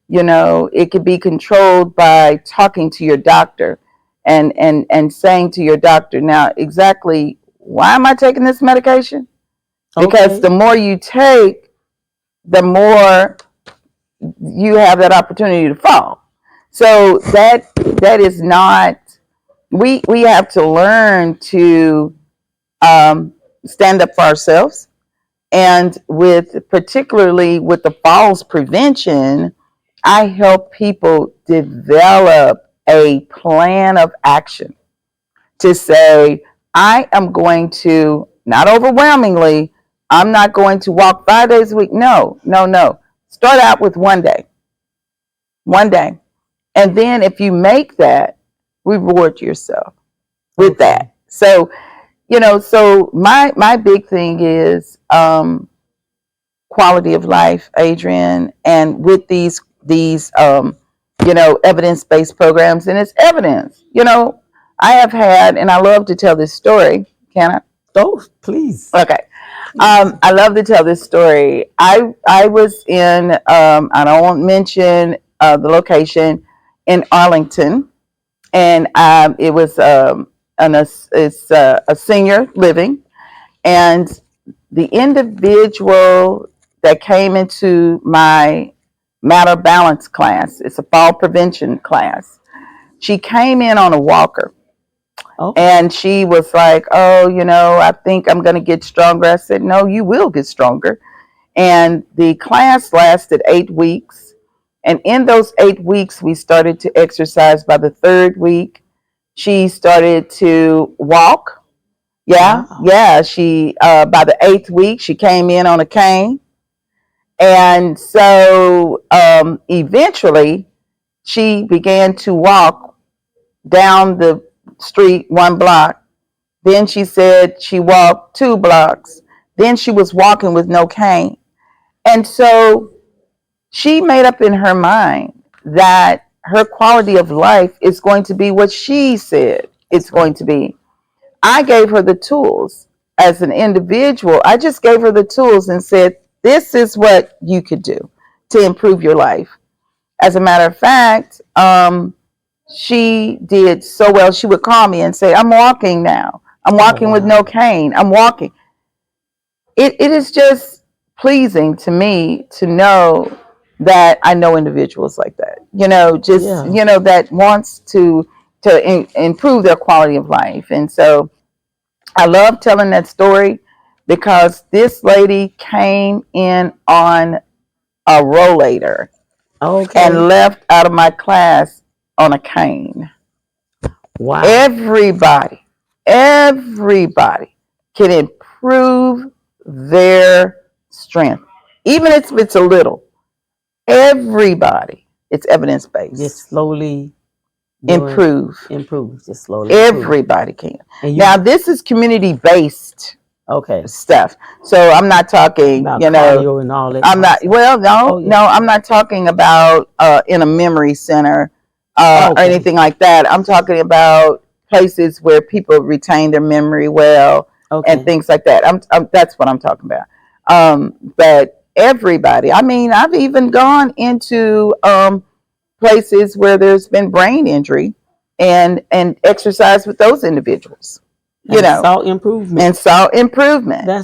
It could be controlled by talking to your doctor and saying to your doctor, now, exactly why am I taking this medication? Because okay, the more you take, the more you have that opportunity to fall. So that is not, we have to learn to um, stand up for ourselves. And particularly with the falls prevention, I help people develop a plan of action to say, I am going to, not overwhelmingly, I'm not going to walk 5 days a week. No, no, no. Start out with one day. And then if you make that, reward yourself with okay, that. So, so my big thing is quality of life, Adrian, and with these evidence-based programs, and it's evidence. I have had, and I love to tell this story. Can I? oh please, Okay. please, I love to tell this story. I was in, I don't mention the location, in Arlington, and it was it's a senior living, and the individual that came into my matter balance class, it's a fall prevention class. She came in on a walker, okay, and she was like, oh, I think I'm going to get stronger. I said, no, you will get stronger. And the class lasted 8 weeks. And in those 8 weeks, we started to exercise. By the third week, she started to walk. Yeah, wow, yeah. She by the eighth week, she came in on a cane, and so eventually, she began to walk down the street 1 block. Then she said she walked 2 blocks. Then she was walking with no cane, and so she made up in her mind that her quality of life is going to be what she said it's that's going right, to be. I gave her the tools. as an individual, I just gave her the tools and said, this is what you could do to improve your life. As a matter of fact, she did so well. She would call me and say, I'm walking now. I'm walking with no cane. I'm walking. It is just pleasing to me to know that I know individuals like that, that wants to improve their quality of life. And so I love telling that story because this lady came in on a rollator and left out of my class on a cane. Wow. Everybody can improve their strength, even if it's a little. Everybody, it's evidence based. Just slowly improve. Just slowly. Everybody can. Now this is community based. Stuff. So I'm not talking, about cardio and all that. I'm not. Well, no, I'm not talking about in a memory center or anything like that. I'm talking about places where people retain their memory well and things like that. That's what I'm talking about. But everybody. I mean, I've even gone into places where there's been brain injury and exercise with those individuals. Saw improvement. That's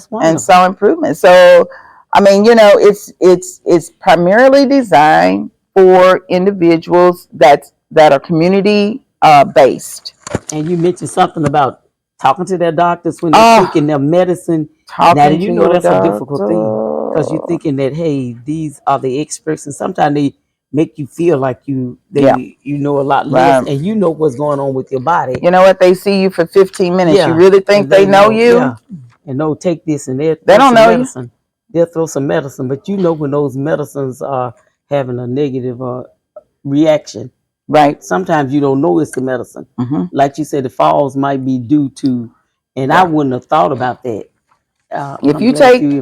wonderful. And saw improvement. So, I mean, it's primarily designed for individuals that are community based. And you mentioned something about talking to their doctors when they're taking their medicine. Now, that's a difficult thing because you're thinking that, hey, these are the experts, and sometimes they make you feel like you know a lot less, and you know what's going on with your body. You know what? They see you for 15 minutes. You really think they know you? Yeah. And no, take this and that. They don't know medicine. They'll throw some medicine, but when those medicines are having a negative reaction. Right. Sometimes you don't know it's the medicine. Mm-hmm. Like you said, the falls might be due to, and I wouldn't have thought about that. If you take 3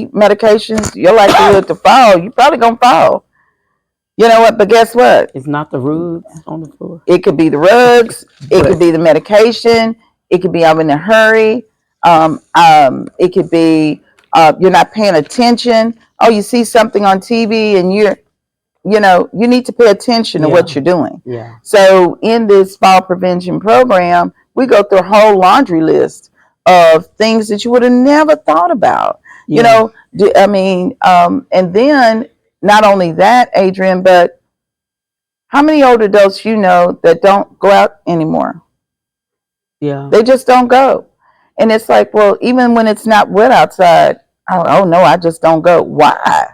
medications, your likelihood to fall, you're probably gonna fall. You know what? But guess what? It's not the rugs on the floor. It could be the rugs. It could be the medication. It could be I'm in a hurry. It could be you're not paying attention. Oh, you see something on TV and you need to pay attention to what you're doing. Yeah. So in this fall prevention program, we go through a whole laundry list of things that you would have never thought about. Yeah. And then not only that, Adrian, but how many older adults that don't go out anymore? Yeah. They just don't go. And it's like, well, even when it's not wet outside, oh no, I just don't go. Why?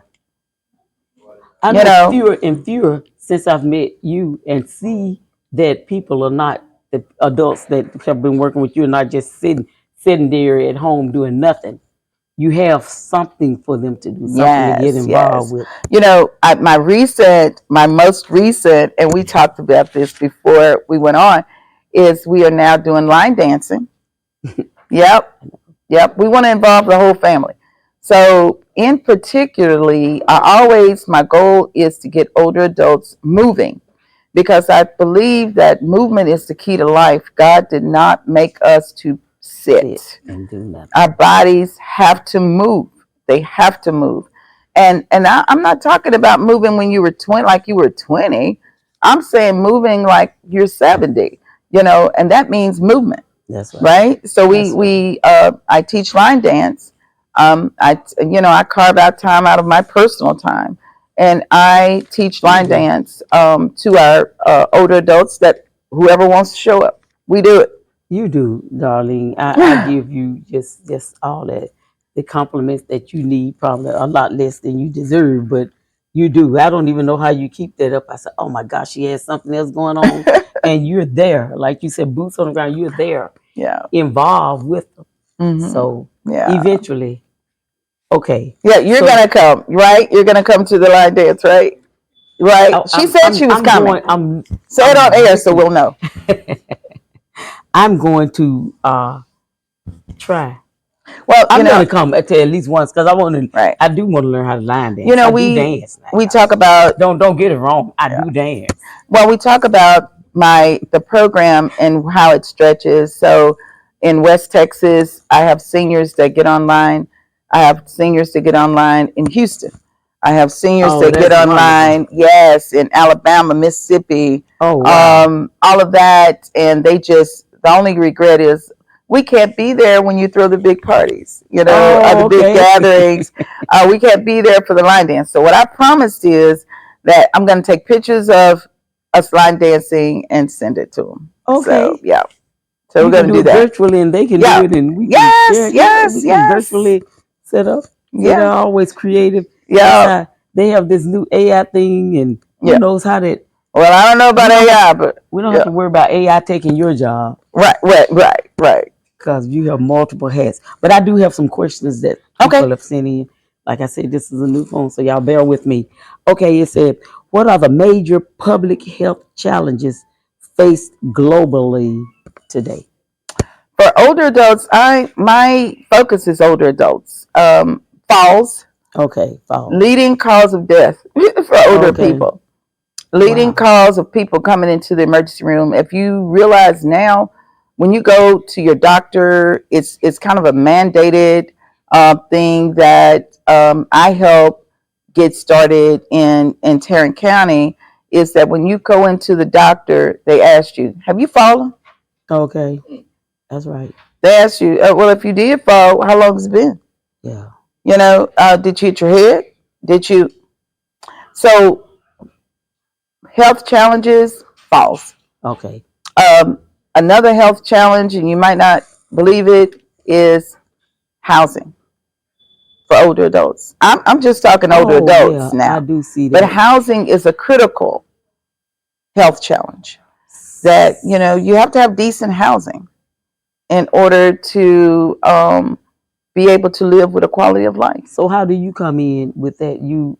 I know fewer and fewer since I've met you and see that people are not, the adults that have been working with you are not just sitting there at home doing nothing. You have something for them to do, something to get involved with. My most recent, and we talked about this before we went on, is we are now doing line dancing. Yep. We want to involve the whole family. So in particularly, my goal is to get older adults moving because I believe that movement is the key to life. God did not make us to sit and do nothing. Our bodies have to move. They have to move. And I'm not talking about moving when you were 20, like you were 20. I'm saying moving like you're 70, and that means movement. That's right. Right? So I teach line dance. I carve out time out of my personal time, and I teach line dance to our older adults that whoever wants to show up, we do it. You do, Darlene. I give you just all the compliments that you need, probably a lot less than you deserve, but you do. I don't even know how you keep that up. I said, oh my gosh, she has something else going on, and you're there. Like you said, boots on the ground, you're there. Yeah. Involved with them. Mm-hmm. So eventually, okay. Yeah, you're gonna come, right? You're gonna come to the line dance, right? Right. She said she was coming. Say it on air so we'll know. I'm going to try. Well, I'm going to come to at least once because I want to. Right. I do want to learn how to line dance. We dance. Now. We talk about. Don't get it wrong. I do dance. Well, we talk about the program and how it stretches. So in West Texas. I have seniors that get online. I have seniors that get online in Houston. I have seniors Oh, that get that's wonderful. online, yes, in Alabama, Mississippi, Oh, wow. all of that. And the only regret is we can't be there when you throw the big parties, the Oh, big okay. gatherings. We can't be there for the line dance. So what I promised is that I'm going to take pictures of us line dancing and send it to them. Okay. So, yeah. So You we're going can to do do it that. virtually, and they can Yeah. do it, and we can Yes, share. yes, We can yes. virtually set up. So Yeah. they're always creative. Yeah. That's how they have this new AI thing, and who Yeah. knows how that. Well, I don't know about AI, but We don't yeah. have to worry about AI taking your job Right. because you have multiple hats. But I do have some questions that people Okay. have sent in. Like I said, this is a new phone, so y'all bear with me. Okay, it said, what are the major public health challenges faced globally today? For older adults, my focus is older adults. Falls, Okay, follow. leading cause of death for older Okay. people. Leading Wow. cause of people coming into the emergency room. If you realize now, when you go to your doctor, it's kind of a mandated thing that I help get started in Tarrant County. Is that when you go into the doctor, they ask you, "Have you fallen?" Okay, that's right. They ask you, "Well, if you did fall, how long has it been? Yeah. Did you hit your head? Did you?" So health challenges, falls. Okay. Another health challenge, and you might not believe it, is housing for older adults. I'm just talking older Oh, adults yeah, now. I do see But that. housing is a critical health challenge that, you have to have decent housing in order to be able to live with a quality of life. So how do you come in with that? You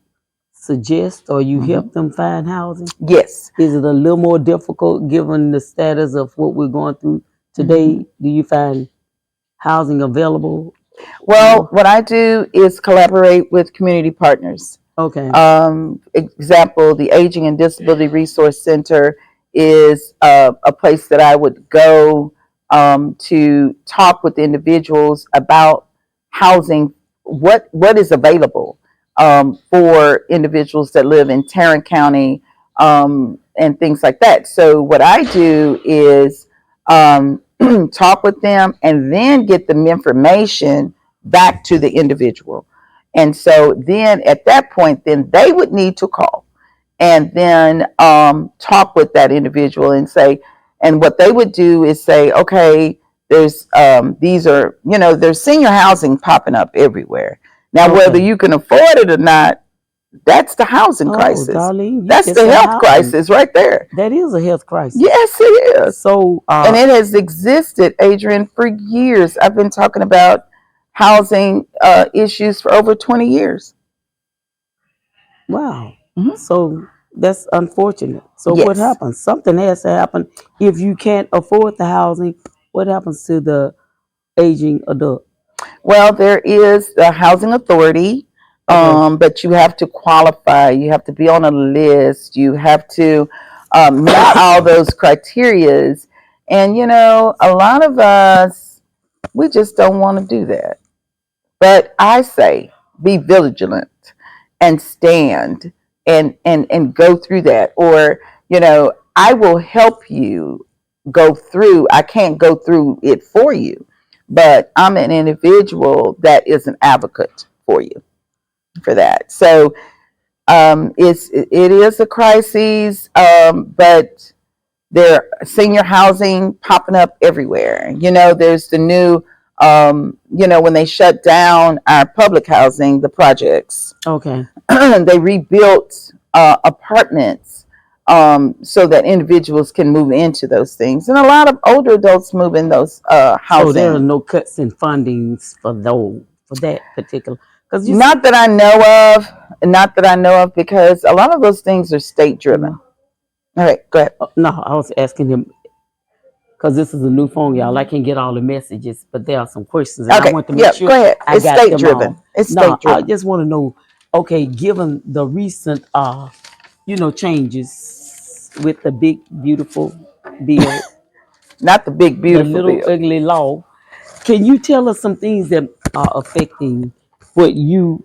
suggest or you Mm-hmm. help them find housing? Yes. Is it a little more difficult given the status of what we're going through today? Mm-hmm. Do you find housing available? Well, what I do is collaborate with community partners. Okay. Example, the Aging and Disability Resource Center is a place that I would go to talk with individuals about housing, what is available for individuals that live in Tarrant County and things like that. So what I do is talk with them and then get them information back to the individual. And so then at that point, then they would need to call and then talk with that individual and say, and what they would do is say, okay, there's there's senior housing popping up everywhere. Now, Okay. whether you can afford it or not, that's the housing Oh, crisis. Darlene, you That's just the said health housing. crisis right there. That is a health crisis. Yes, it is. So, And it has existed, Adrian, for years. I've been talking about housing issues for over 20 years. wow. Mhm. So that's unfortunate. So Yes. what happens? Something has to happen. If you can't afford the housing, what happens to the aging adult? Well, there is the housing authority, Okay. but you have to qualify. You have to be on a list. You have to meet all those criterias. And, a lot of us, we just don't want to do that. But I say, be vigilant and stand and go through that. Or, I will help you go through. I can't go through it for you, but I'm an individual that is an advocate for you for that. So it is a crisis, but there senior housing popping up everywhere. There's the new when they shut down our public housing, the projects, Okay. they rebuilt apartments so that individuals can move into those things. And a lot of older adults move in those housing. So there are no cuts in fundings for that particular. Because Not that I know of, because a lot of those things are state driven. All right, go ahead. No, I was asking him because this is a new phone, y'all. I can get all the messages, but there are some questions, and Okay, I want to make sure go ahead. I It's got state them driven. all. It's No, state driven. I just want to know. Okay, given the recent, changes with the big beautiful bill, Not the big the beautiful little bill. ugly law Can you tell us some things that are affecting what you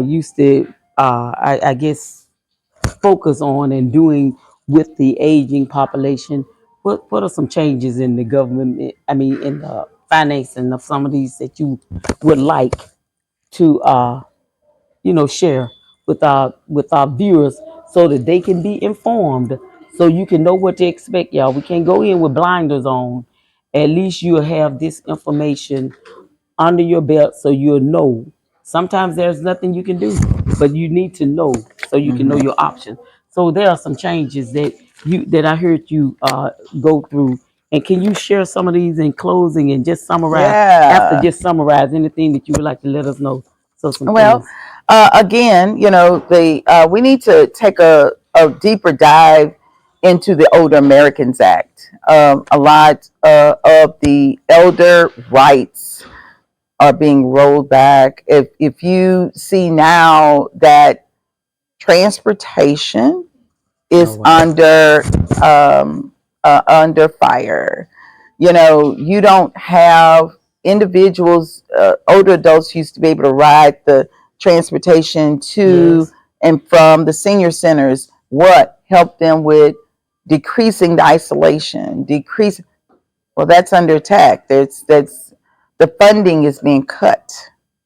used to, I guess, focus on and doing with the aging population? What are some changes in the government? I mean, in the financing of some of these that you would like to, share with our viewers so that they can be informed, so you can know what to expect, y'all. We can't go in with blinders on. At least you'll have this information under your belt so you'll know. Sometimes there's nothing you can do, but you need to know so you can know your options. So there are some changes that I heard you go through. And can you share some of these in closing and just summarize after Yeah. just summarize anything that you would like to let us know? So some Well, things. again, the we need to take a deeper dive into the Older Americans Act. A lot of the elder rights are being rolled back. If you see now that transportation Oh is wow. under fire. You don't have individuals, older adults used to be able to ride the transportation to Yes. and from the senior centers. What helped them with decreasing the isolation, decrease? Well, that's under attack. That's the funding is being cut.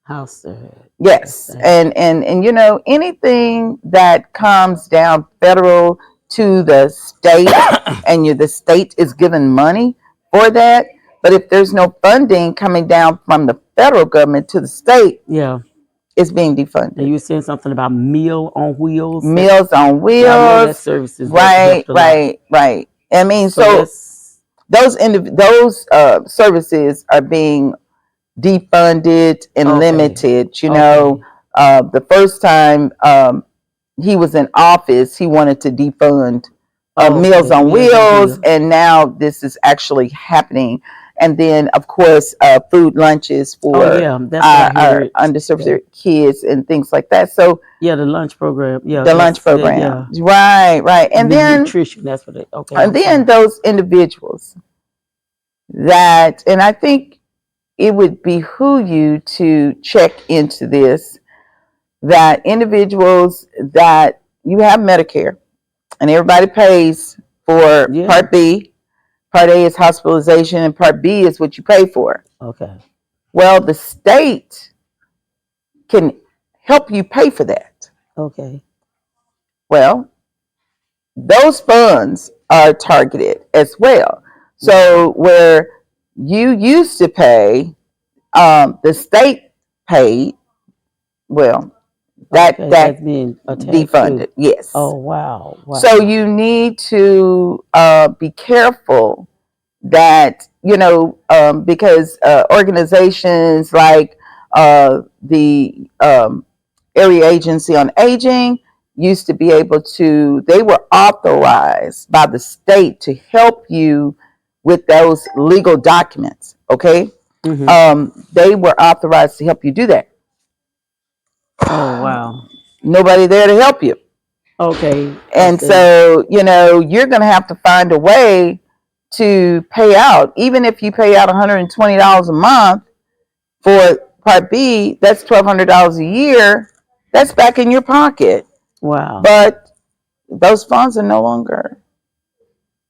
How sad. That's Yes, sad. and anything that comes down federal to the state, and the state is given money for that. But if there's no funding coming down from the federal government to the state, Yeah. it's being And defunded. you were saying something about Meal on Wheels. Meals on Yeah, I know that Wheels, services that right, helped a lot. right, right. I mean, So so let's. those services are being defunded and Okay. limited. Okay. The first time he was in office, he wanted to defund Meals Okay. on Meals on Wheels, Wheels. and now this is actually happening. And then, of course, food lunches Oh for yeah, that's what I our heard. Yeah. underserved kids and things like that. So Yeah, the lunch program. Yeah, the lunch that's program, yeah. right, right, and The then nutrition. That's what it. Okay, and I'm then sorry. those individuals and I think it would behoove you to check into this, that individuals that you have Medicare and everybody pays for Yeah. Part B. Part A is hospitalization, and Part B is what you pay for. Okay. Well, the state can help you pay for that. Okay. Well, those funds are targeted as well. So where you used to pay, the state paid. Well, Okay. that That's being attached to. defunded. Yes. Oh wow. So Wow. you need to be careful that because organizations like the Area Agency on Aging used to be able to. They were authorized by the state to help you with those legal documents. Okay, Mhm. they were authorized to help you do that. Oh wow. Nobody there to help you. Okay. And Okay. so, you're going to have to find a way to pay out. Even if you pay out $120 a month for Part B, that's $1,200 a year. That's back in your pocket. Wow. But those funds are no longer.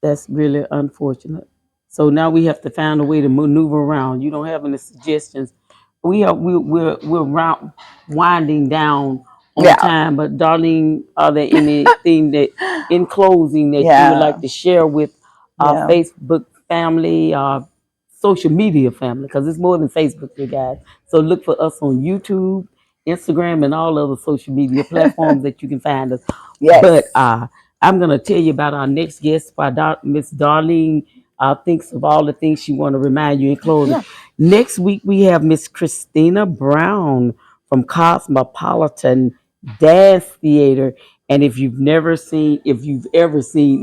That's really unfortunate. So now we have to find a way to maneuver around. You don't have any suggestions. We're winding down on Yeah. time, but Darlene, are there anything that in closing that you would Yeah. like to share with our Yeah. Facebook family, our social media family? Because it's more than Facebook, you guys. So look for us on YouTube, Instagram, and all other social media platforms that you can find us. But Yes. I'm gonna tell you about our next guest by Miss Darlene. Thinks of all the things she want to remind you in closing. Yeah. Next week we have Miss Christina Brown from Cosmopolitan Dance Theater. And if you've ever seen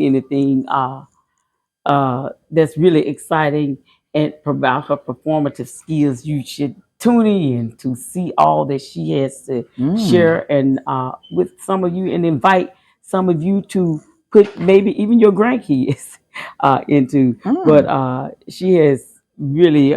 anything that's really exciting and about her performative skills, you should tune in to see all that she has to share and with some of you, and invite some of you to put maybe even your grandkids into. But she has really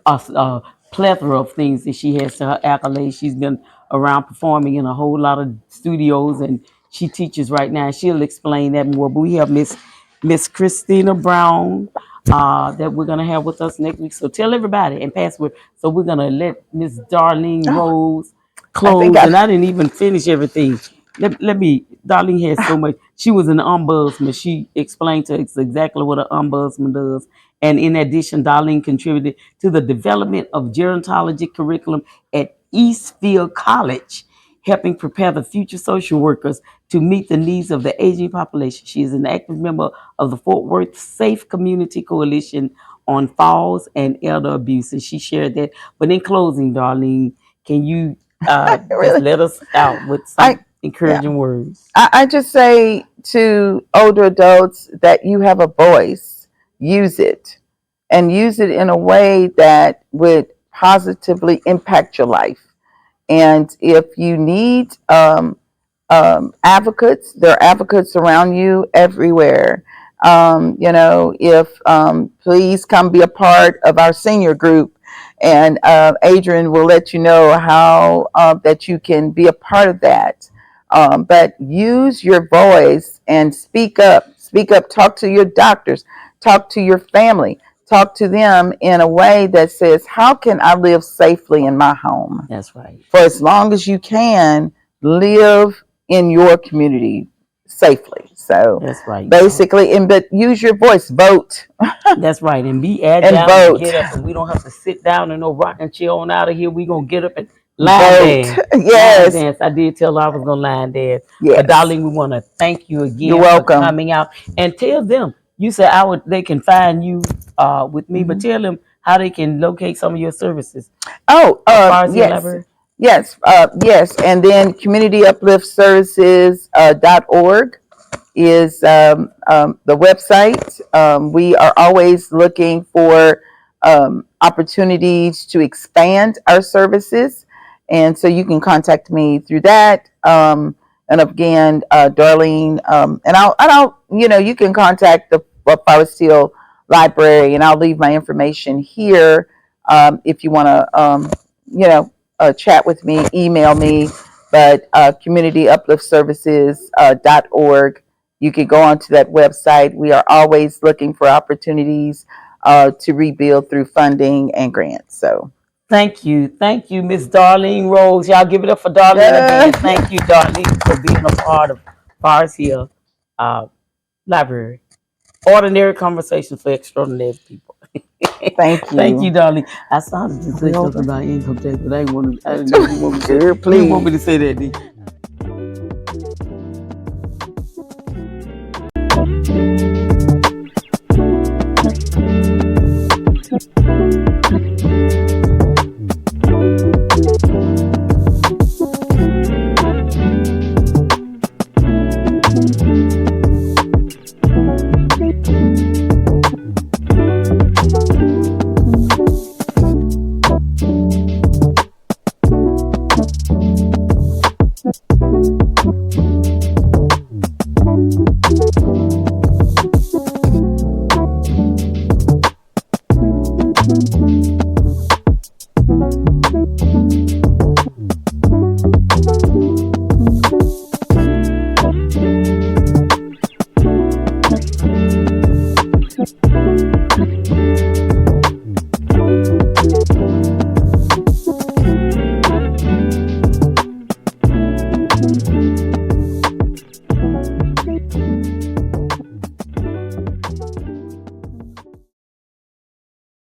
a plethora of things that she has to her accolades. She's been around performing in a whole lot of studios, and she teaches right now. She'll explain that more. But we have Miss Christina Brown that we're gonna have with us next week. So tell everybody and password. So we're gonna let Miss Darlene Rose close, and I didn't even finish everything. Let me. Darlene has so much. She was an ombudsman. She explained to us exactly what an ombudsman does. And in addition, Darlene contributed to the development of gerontology curriculum at Eastfield College, helping prepare the future social workers to meet the needs of the aging population. She is an active member of the Fort Worth Safe Community Coalition on falls and elder abuse, and she shared that. But in closing, Darlene, can you just let us out with some encouraging words? I just say to older adults that you have a voice, use it, and use it in a way that would positively impact your life. And if you need advocates, there are advocates around you everywhere. Please come be a part of our senior group. And Adrian will let you know how that you can be a part of that. But use your voice and speak up. Speak up. Talk to your doctors. Talk to your family. Talk to them in a way that says, how can I live safely in my home? That's right. For as long as you can, live in your community safely. So that's right. Basically, but use your voice. Vote. That's right. And be agile and vote. And get up. And we don't have to sit down and no rocking chair on out of here. We're going to get up and line dance. Yes. Line dance. I did tell her I was going to line dance. Yes. But Darlene, we want to thank you again You're welcome. for coming out. And tell them, you said they can find you with me, but tell them how they can locate some of your services. Yes. Yes. Yes. And then communityupliftservices.org is the website. We are always looking for opportunities to expand our services. And so you can contact me through that. And again, Darlene, and I'll, you can contact the Forest Hill Library, and I'll leave my information here. If you want to, chat with me, email me, but communityupliftservices.org. You can go onto that website. We are always looking for opportunities to rebuild through funding and grants. So thank you, Miss Darlene Rose. Y'all give it up for Darlene again. Thank you, Darlene, for being a part of Forest Hill Library. Ordinary conversations for extraordinary people. Thank you. Thank you, Darlene. I started to say something about income tax, but I didn't want to. I didn't know you want me to say that. Please. You want me to say that, did you?